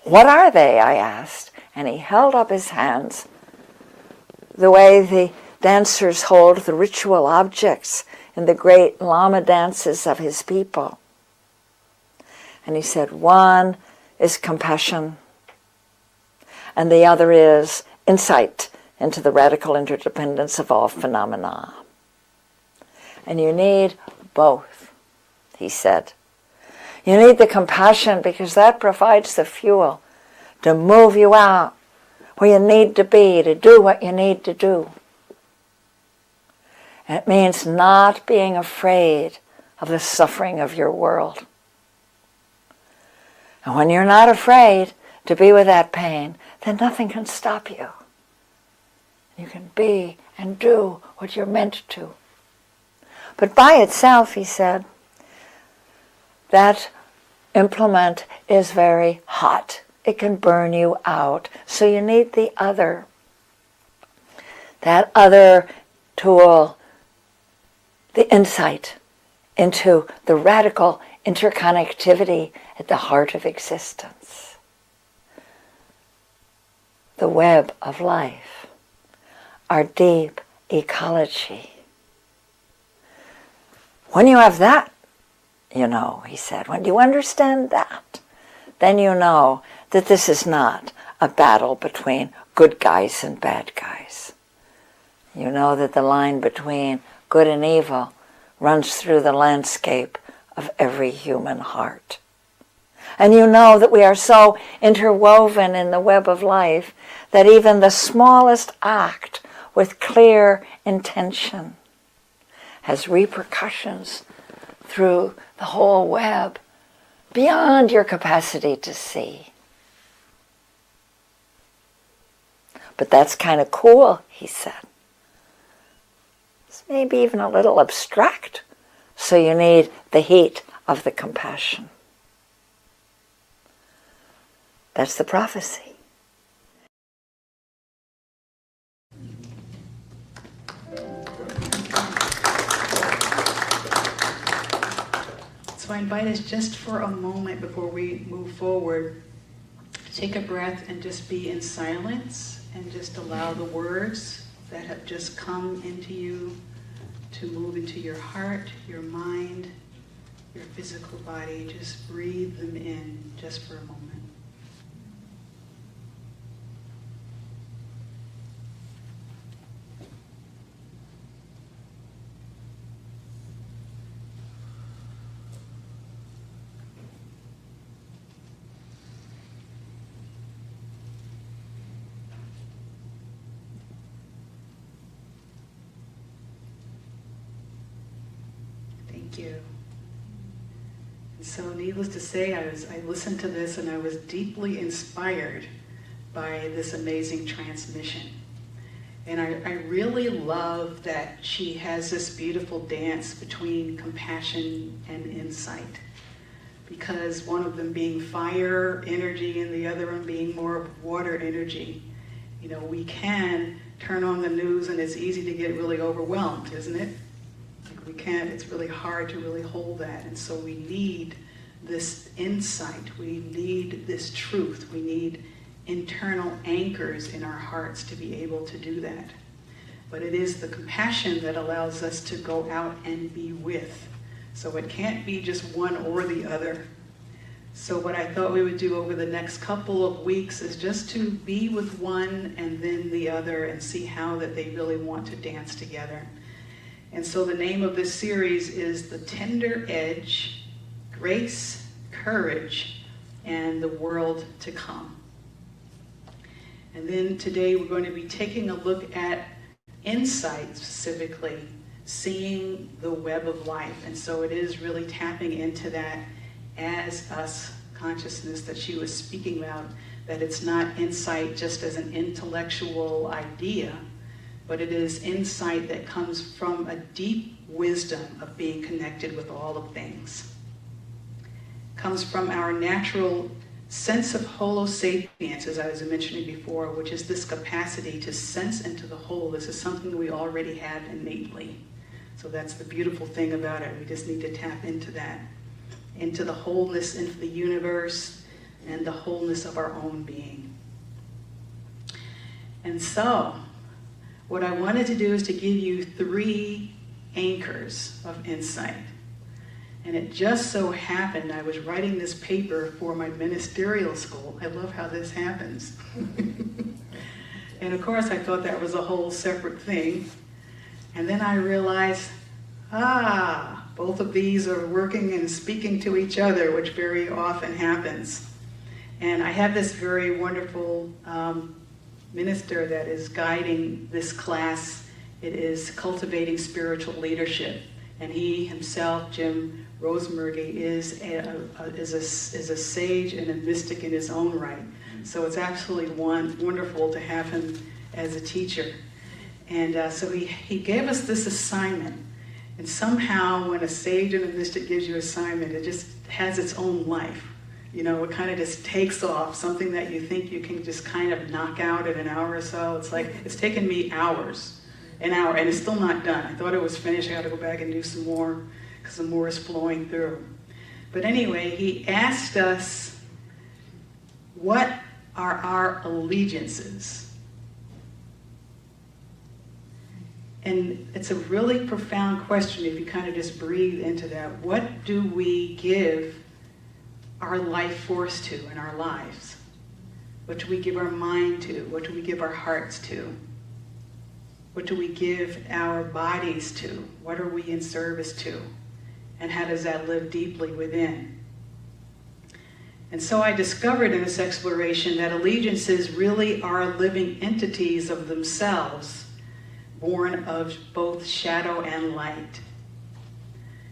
What are they? I asked. And he held up his hands the way the dancers hold the ritual objects in the great Lama dances of his people. And he said, one is compassion, and the other is insight into the radical interdependence of all phenomena. And you need both, he said. You need the compassion because that provides the fuel to move you out where you need to be, to do what you need to do. It means not being afraid of the suffering of your world. And when you're not afraid to be with that pain, then nothing can stop you. You can be and do what you're meant to. But by itself, he said, that implement is very hot. It can burn you out. So you need the other. That other tool, the insight into the radical interconnectivity at the heart of existence. The web of life, our deep ecology. When you have that, you know, he said, when you understand that, then you know that this is not a battle between good guys and bad guys. You know that the line between good and evil runs through the landscape of every human heart. And you know that we are so interwoven in the web of life that even the smallest act with clear intention has repercussions through the whole web beyond your capacity to see. But that's kind of cool, he said. It's maybe even a little abstract, so you need the heat of the compassion. That's the prophecy. So I invite us just for a moment before we move forward, take a breath and just be in silence and just allow the words that have just come into you to move into your heart, your mind, your physical body. Just breathe them in just for a moment. Thank you. And so needless to say, I listened to this and I was deeply inspired by this amazing transmission. And I really love that she has this beautiful dance between compassion and insight. Because one of them being fire energy and the other one being more of water energy. You know, we can turn on the news and it's easy to get really overwhelmed, isn't it? We can't, it's really hard to really hold that. And so we need this insight. We need this truth. We need internal anchors in our hearts to be able to do that. But it is the compassion that allows us to go out and be with. So it can't be just one or the other. So what I thought we would do over the next couple of weeks is just to be with one and then the other and see how that they really want to dance together. And so the name of this series is The Tender Edge, Grace, Courage, and the World to Come. And then today we're going to be taking a look at insight, specifically, seeing the web of life. And so it is really tapping into that as us consciousness that she was speaking about, that it's not insight just as an intellectual idea, but it is insight that comes from a deep wisdom of being connected with all of things. Comes from our natural sense of Homo sapiens, as I was mentioning before, which is this capacity to sense into the whole. This is something we already have innately. So that's the beautiful thing about it. We just need to tap into that, into the wholeness, into the universe, and the wholeness of our own being. And so, what I wanted to do is to give you 3 anchors of insight. And it just so happened I was writing this paper for my ministerial school. I love how this happens. And of course I thought that was a whole separate thing. And then I realized, both of these are working and speaking to each other, which very often happens. And I have this very wonderful minister that is guiding this class. It is Cultivating Spiritual Leadership. And he himself, Jim Rosemurgy, is a sage and a mystic in his own right. So it's absolutely wonderful to have him as a teacher. And so he gave us this assignment. And somehow when a sage and a mystic gives you an assignment, it just has its own life. You know, it kind of just takes off, something that you think you can just kind of knock out in an hour or so. It's like, it's taken me hours, an hour, and it's still not done. I thought it was finished. I got to go back and do some more because some more is flowing through. But anyway, he asked us, what are our allegiances? And it's a really profound question if you kind of just breathe into that. What do we give our life force to in our lives? What do we give our mind to? What do we give our hearts to? What do we give our bodies to? What are we in service to? And how does that live deeply within? And so I discovered in this exploration that allegiances really are living entities of themselves, born of both shadow and light.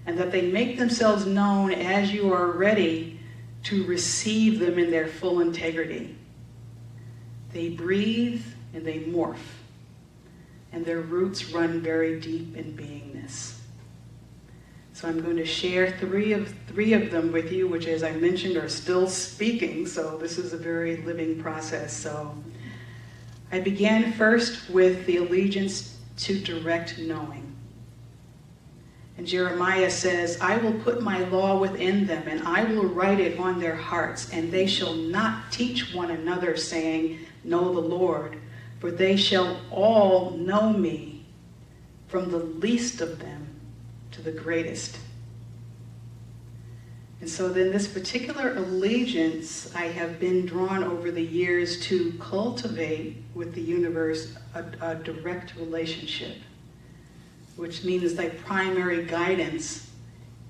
And that they make themselves known as you are ready to receive them in their full integrity. They breathe and they morph, and their roots run very deep in beingness. So I'm going to share three of them with you, which, as I mentioned, are still speaking, so this is a very living process. So I began first with the allegiance to direct knowing. And Jeremiah says, I will put my law within them, and I will write it on their hearts, and they shall not teach one another, saying, know the Lord, for they shall all know me, from the least of them to the greatest. And so then this particular allegiance, I have been drawn over the years to cultivate with the universe a direct relationship, which means that primary guidance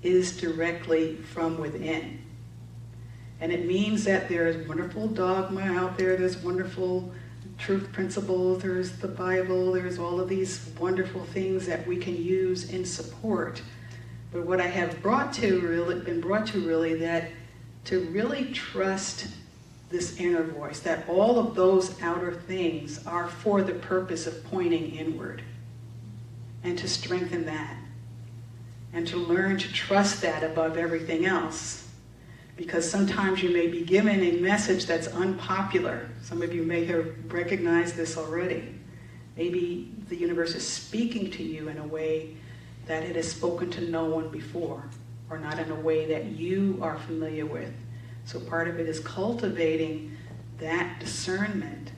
is directly from within. And it means that there is wonderful dogma out there, there's wonderful truth principles, there's the Bible, there's all of these wonderful things that we can use in support. But what I have been brought to really, that to really trust this inner voice, that all of those outer things are for the purpose of pointing inward, and to strengthen that, and to learn to trust that above everything else. Because sometimes you may be given a message that's unpopular. Some of you may have recognized this already. Maybe the universe is speaking to you in a way that it has spoken to no one before, or not in a way that you are familiar with. So part of it is cultivating that discernment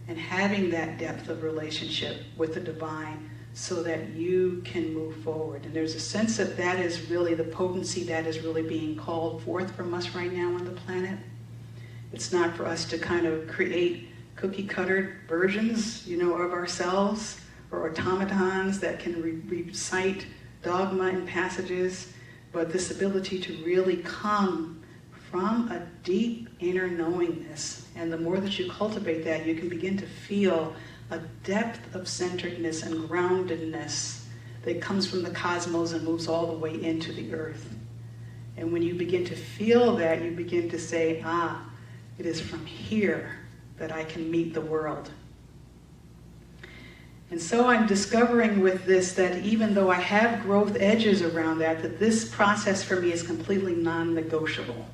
and having that depth of relationship with the divine so that you can move forward. And there's a sense that that is really the potency that is really being called forth from us right now on the planet. It's not for us to kind of create cookie-cutter versions, of ourselves, or automatons that can recite dogma and passages, but this ability to really come from a deep inner knowingness. And the more that you cultivate that, you can begin to feel a depth of centeredness and groundedness that comes from the cosmos and moves all the way into the earth. And when you begin to feel that, you begin to say, it is from here that I can meet the world. And so I'm discovering with this that even though I have growth edges around that this process for me is completely non-negotiable.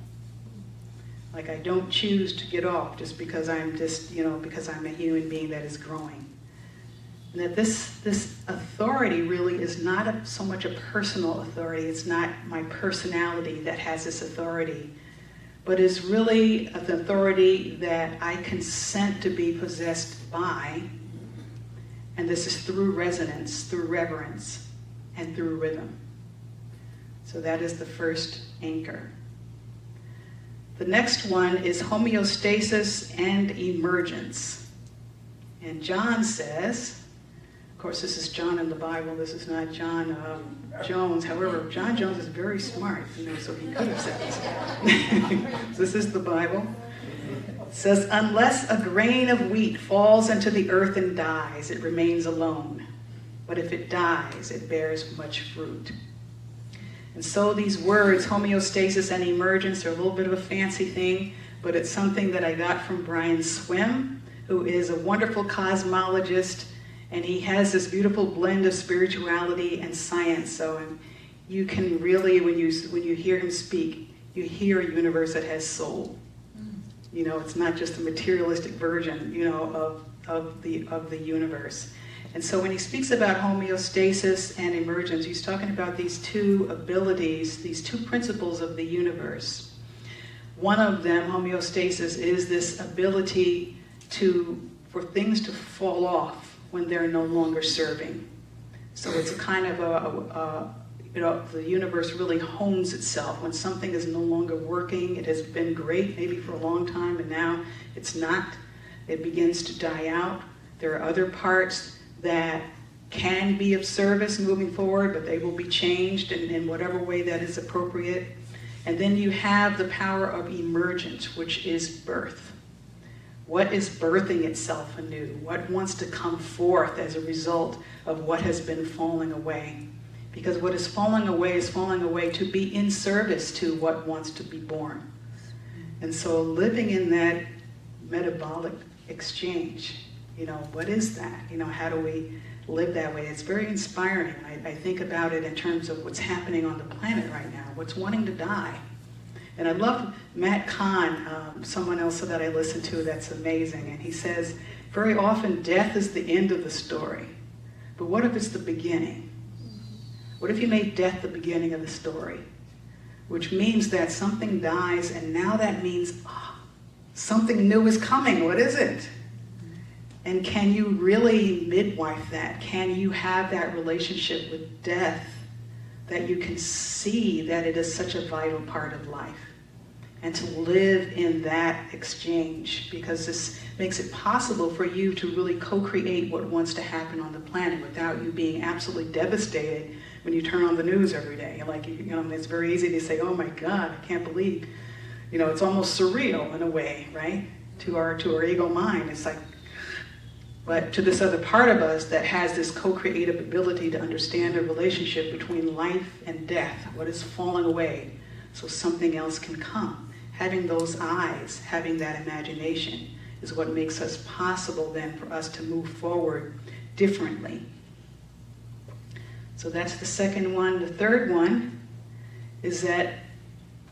Like, I don't choose to get off just because because I'm a human being that is growing. And that this authority really is not so much a personal authority. It's not my personality that has this authority, but is really an authority that I consent to be possessed by. And this is through resonance, through reverence, and through rhythm. So that is the first anchor. The next one is homeostasis and emergence. And John says, of course this is John in the Bible, this is not John Jones. However, John Jones is very smart, so he could have said this. This is the Bible. It says, unless a grain of wheat falls into the earth and dies, it remains alone. But if it dies, it bears much fruit. And so these words, homeostasis and emergence, are a little bit of a fancy thing, but it's something that I got from Brian Swim, who is a wonderful cosmologist, and he has this beautiful blend of spirituality and science. So you can really, when you hear him speak, you hear a universe that has soul. It's not just a materialistic version, of the universe. And so when he speaks about homeostasis and emergence, he's talking about these two abilities, these two principles of the universe. One of them, homeostasis, is this ability for things to fall off when they're no longer serving. So it's a kind of the universe really hones itself. When something is no longer working, it has been great maybe for a long time, and now it's not. It begins to die out. There are other parts that can be of service moving forward, but they will be changed in whatever way that is appropriate. And then you have the power of emergence, which is birth. What is birthing itself anew? What wants to come forth as a result of what has been falling away? Because what is falling away to be in service to what wants to be born. And so living in that metabolic exchange, what is that? How do we live that way? It's very inspiring. I think about it in terms of what's happening on the planet right now, what's wanting to die. And I love Matt Kahn, someone else that I listen to that's amazing. And he says, very often death is the end of the story. But what if it's the beginning? What if you made death the beginning of the story? Which means that something dies, and now that means something new is coming. What is it? And can you really midwife that? Can you have that relationship with death that you can see that it is such a vital part of life? And to live in that exchange, because this makes it possible for you to really co-create what wants to happen on the planet without you being absolutely devastated when you turn on the news every day. Like, you know, it's very easy to say, oh my God, I can't believe, you know, it's almost surreal in a way, right? To our ego mind, it's like, but to this other part of us that has this co-creative ability to understand the relationship between life and death, what is falling away, so something else can come. Having those eyes, having that imagination is what makes us possible then for us to move forward differently. So that's the second one. The third one is that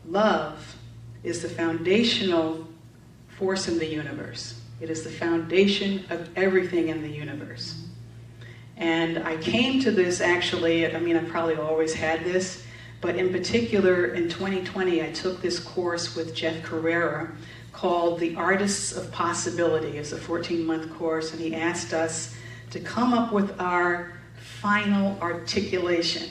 love is the foundational force in the universe. It is the foundation of everything in the universe. And I came to this actually, I mean, I probably always had this, but in particular in 2020, I took this course with Jeff Carrera called The Artists of Possibility. It's a 14-month course, and he asked us to come up with our final articulation.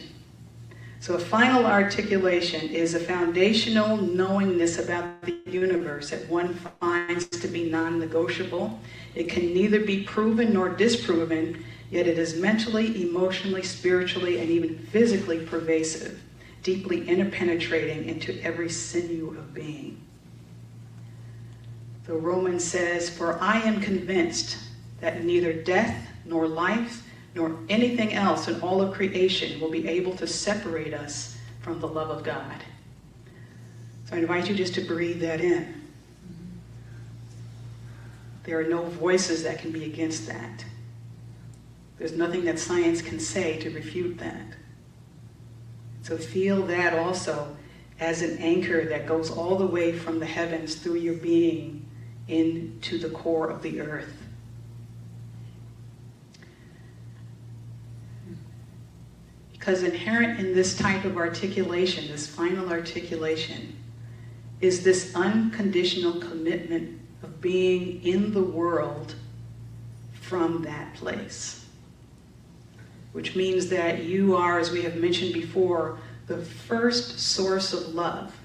So a final articulation is a foundational knowingness about the universe that one finds to be non-negotiable. It can neither be proven nor disproven, yet it is mentally, emotionally, spiritually, and even physically pervasive, deeply interpenetrating into every sinew of being. So Romans says, "For I am convinced that neither death nor life nor anything else in all of creation will be able to separate us from the love of God." So I invite you just to breathe that in. There are no voices that can be against that. There's nothing that science can say to refute that. So feel that also as an anchor that goes all the way from the heavens through your being into the core of the earth. Because inherent in this type of articulation, this final articulation, is this unconditional commitment of being in the world from that place. Which means that you are, as we have mentioned before, the first source of love.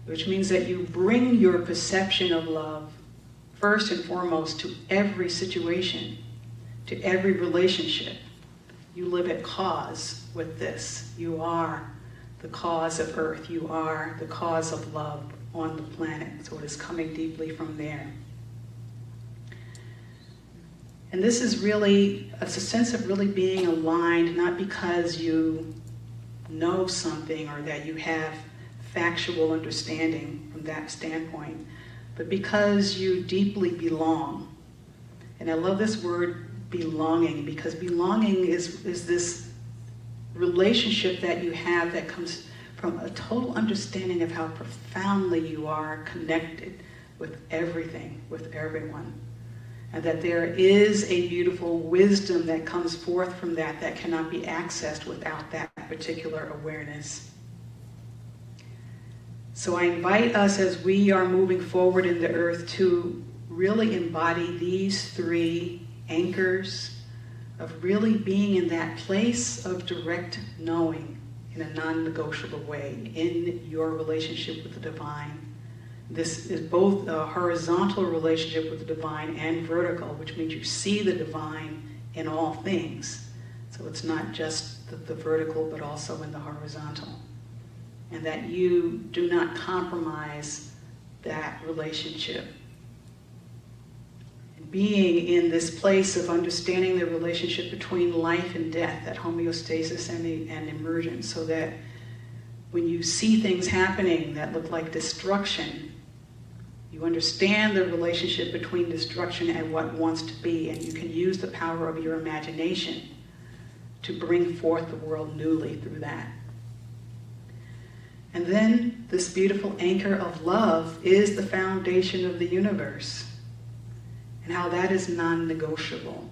Which means that you bring your perception of love first and foremost to every situation, to every relationship. You live at cause with this. You are the cause of earth. You are the cause of love on the planet. So it is coming deeply from there. And this is really, it's a sense of really being aligned, not because you know something or that you have factual understanding from that standpoint, but because you deeply belong. And I love this word belonging, because belonging is this relationship that you have that comes from a total understanding of how profoundly you are connected with everything, with everyone. And that there is a beautiful wisdom that comes forth from that that cannot be accessed without that particular awareness. So I invite us as we are moving forward in the earth to really embody these three anchors of really being in that place of direct knowing in a non-negotiable way in your relationship with the divine. This is both a horizontal relationship with the divine and vertical, which means you see the divine in all things. So it's not just the vertical, but also in the horizontal. And that you do not compromise that relationship. And being in this place of understanding the relationship between life and death, that homeostasis and emergence, so that when you see things happening that look like destruction, you understand the relationship between destruction and what wants to be, and you can use the power of your imagination to bring forth the world newly through that. And then this beautiful anchor of love is the foundation of the universe, and how that is non-negotiable,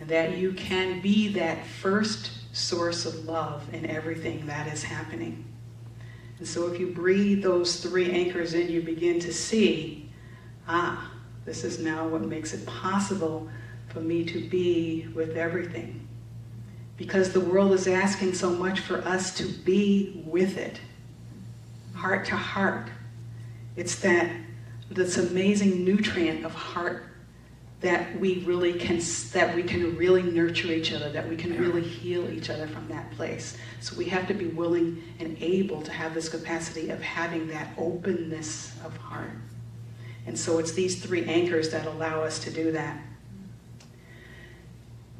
and that you can be that first source of love in everything that is happening. And so if you breathe those three anchors in, you begin to see, This is now what makes it possible for me to be with everything. Because the world is asking so much for us to be with it, heart to heart. It's this amazing nutrient of heart that we can really nurture each other, that we can really heal each other from that place. So we have to be willing and able to have this capacity of having that openness of heart. And so it's these three anchors that allow us to do that.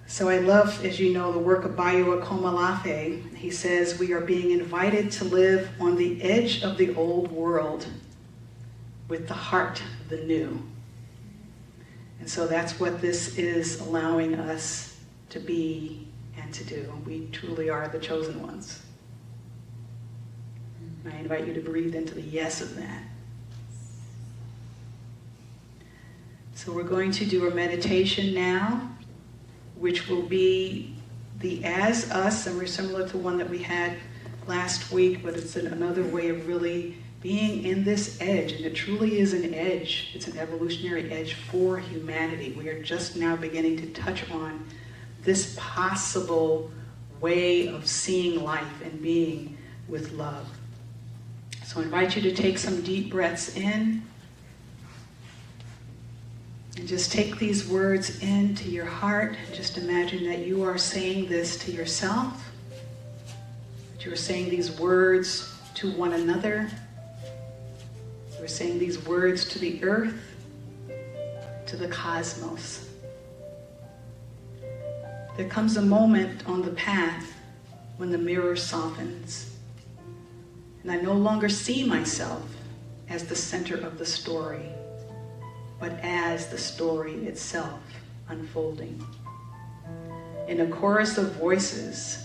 So I love, as you know, the work of Bayo Akomolafe. He says, we are being invited to live on the edge of the old world with the heart of the new. And so that's what this is allowing us to be and to do. We truly are the chosen ones. And I invite you to breathe into the yes of that. So we're going to do a meditation now, which will be the as us, and we're similar to one that we had last week, but it's another way of really being in this edge, and it truly is an edge. It's an evolutionary edge for humanity. We are just now beginning to touch on this possible way of seeing life and being with love. So I invite you to take some deep breaths in, and just take these words into your heart. Just imagine that you are saying this to yourself, that you are saying these words to one another. We're saying these words to the earth, to the cosmos. There comes a moment on the path when the mirror softens, and I no longer see myself as the center of the story, but as the story itself unfolding. In a chorus of voices,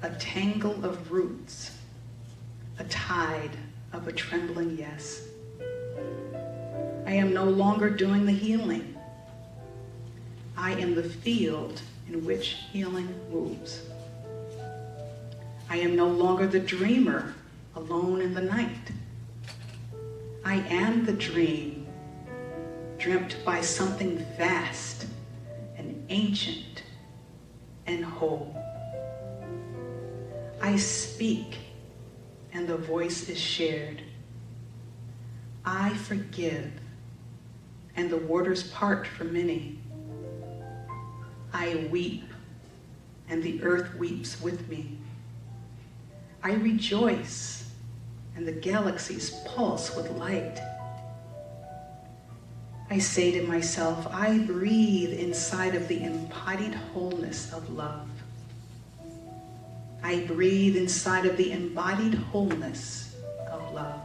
a tangle of roots, a tide of a trembling yes. I am no longer doing the healing. I am the field in which healing moves. I am no longer the dreamer alone in the night. I am the dream, dreamt by something vast and ancient and whole. I speak, and the voice is shared. I forgive, and the waters part for many. I weep, and the earth weeps with me. I rejoice, and the galaxies pulse with light. I say to myself, I breathe inside of the embodied wholeness of love. I breathe inside of the embodied wholeness of love.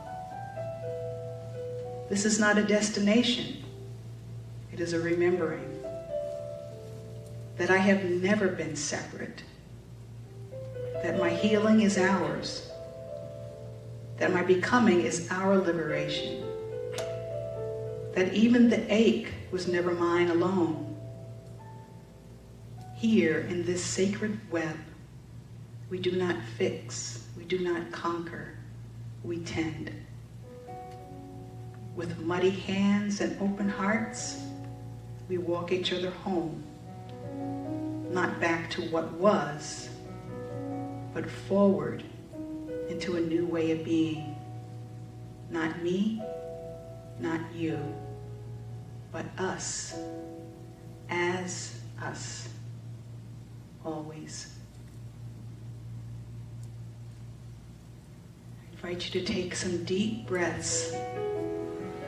This is not a destination. It is a remembering that I have never been separate, that my healing is ours, that my becoming is our liberation, that even the ache was never mine alone. Here in this sacred web, we do not fix, we do not conquer, we tend. With muddy hands and open hearts, we walk each other home, not back to what was, but forward into a new way of being. Not me, not you, but us, as us, always. I invite you to take some deep breaths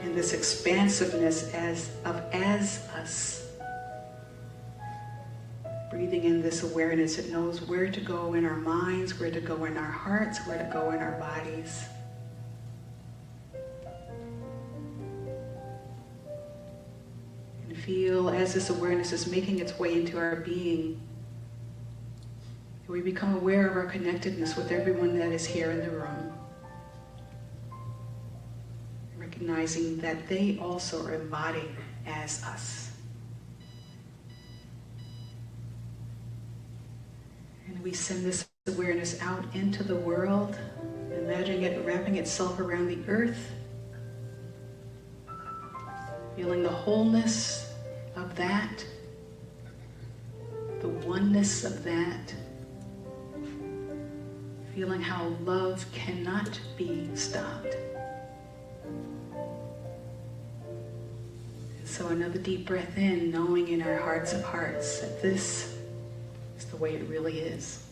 in this expansiveness as us. Breathing in this awareness, it knows where to go in our minds, where to go in our hearts, where to go in our bodies. And feel as this awareness is making its way into our being, we become aware of our connectedness with everyone that is here in the room. Recognizing that they also are embodied as us. And we send this awareness out into the world, imagining it wrapping itself around the earth, Feeling the wholeness of that, the oneness of that. Feeling how love cannot be stopped. So another deep breath in, knowing in our hearts of hearts that this is the way it really is.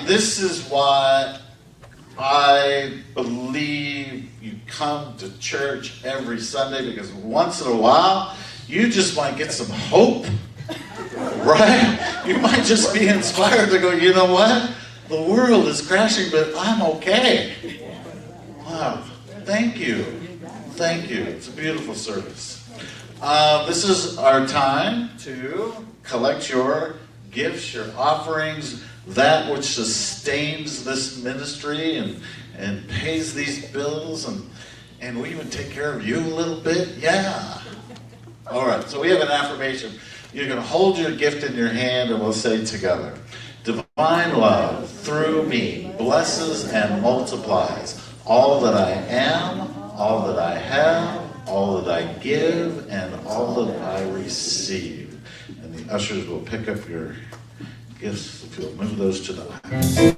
This is why I believe you come to church every Sunday, because once in a while you just might get some hope, right? You might just be inspired to go, you know what? The world is crashing, but I'm okay. Wow. Thank you. Thank you. It's a beautiful service. This is our time to collect your gifts, your offerings, that which sustains this ministry and pays these bills, and we even take care of you a little bit. Yeah. All right, so we have an affirmation. You're going to hold your gift in your hand and we'll say together, divine love through me blesses and multiplies all that I am, all that I have, all that I give, and all that I receive. And the ushers will pick up your gifts if you'll move those to the aisle.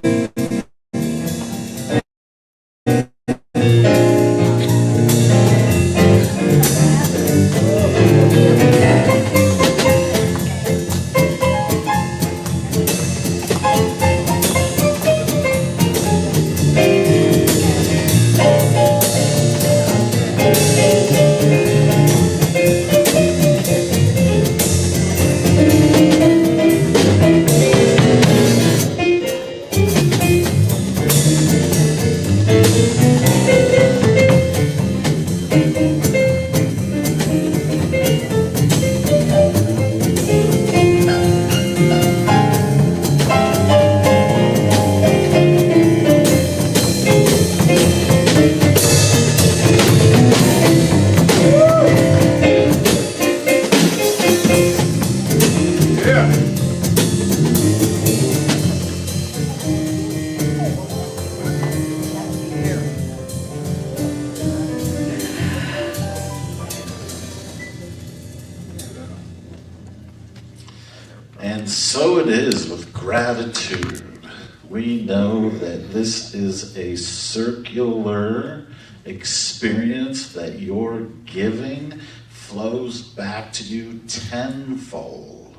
And so it is with gratitude. We know that this is a circular experience, that your giving flows back to you tenfold.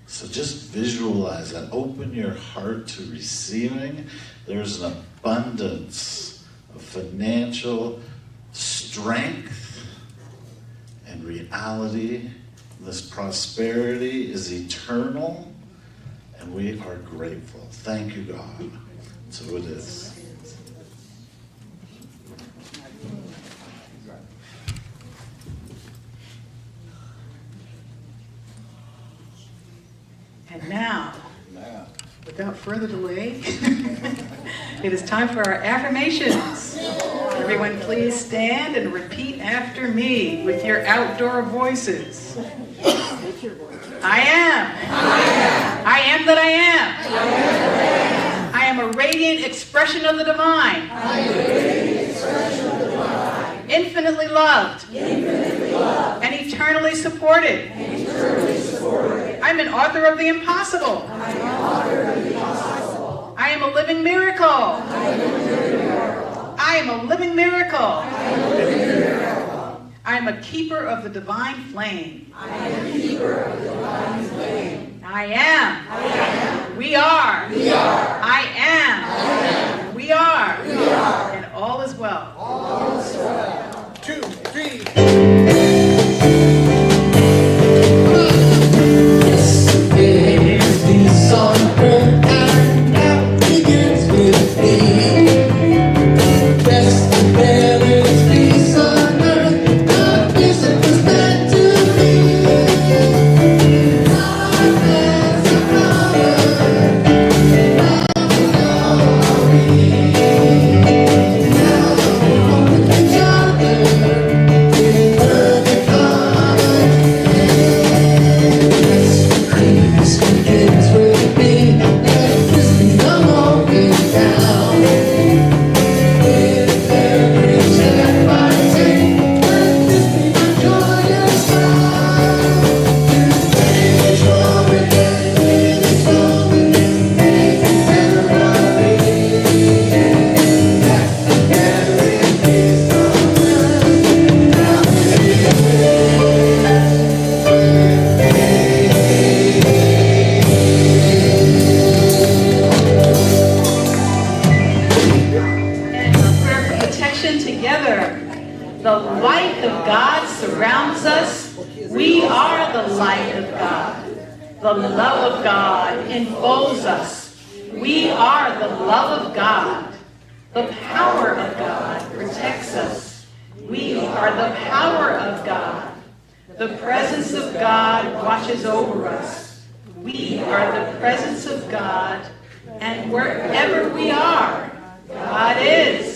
So just visualize that. Open your heart to receiving. There's an abundance of financial strength and reality. This prosperity is eternal, and we are grateful. Thank you, God. So it is. And now, without further delay, it is time for our affirmations. Everyone please stand and repeat after me with your outdoor voices. I am. I am that I am. I am a radiant expression of the divine. Infinitely loved. And eternally supported. I'm an author of the impossible. I am a living miracle. I am a living miracle. I am a keeper of the divine flame. I am. We are. I am. We are. And all is well. 2, 3. The love of God enfolds us. We are the love of God. The power of God protects us. We are the power of God. The presence of God watches over us. We are the presence of God, and wherever we are, God is.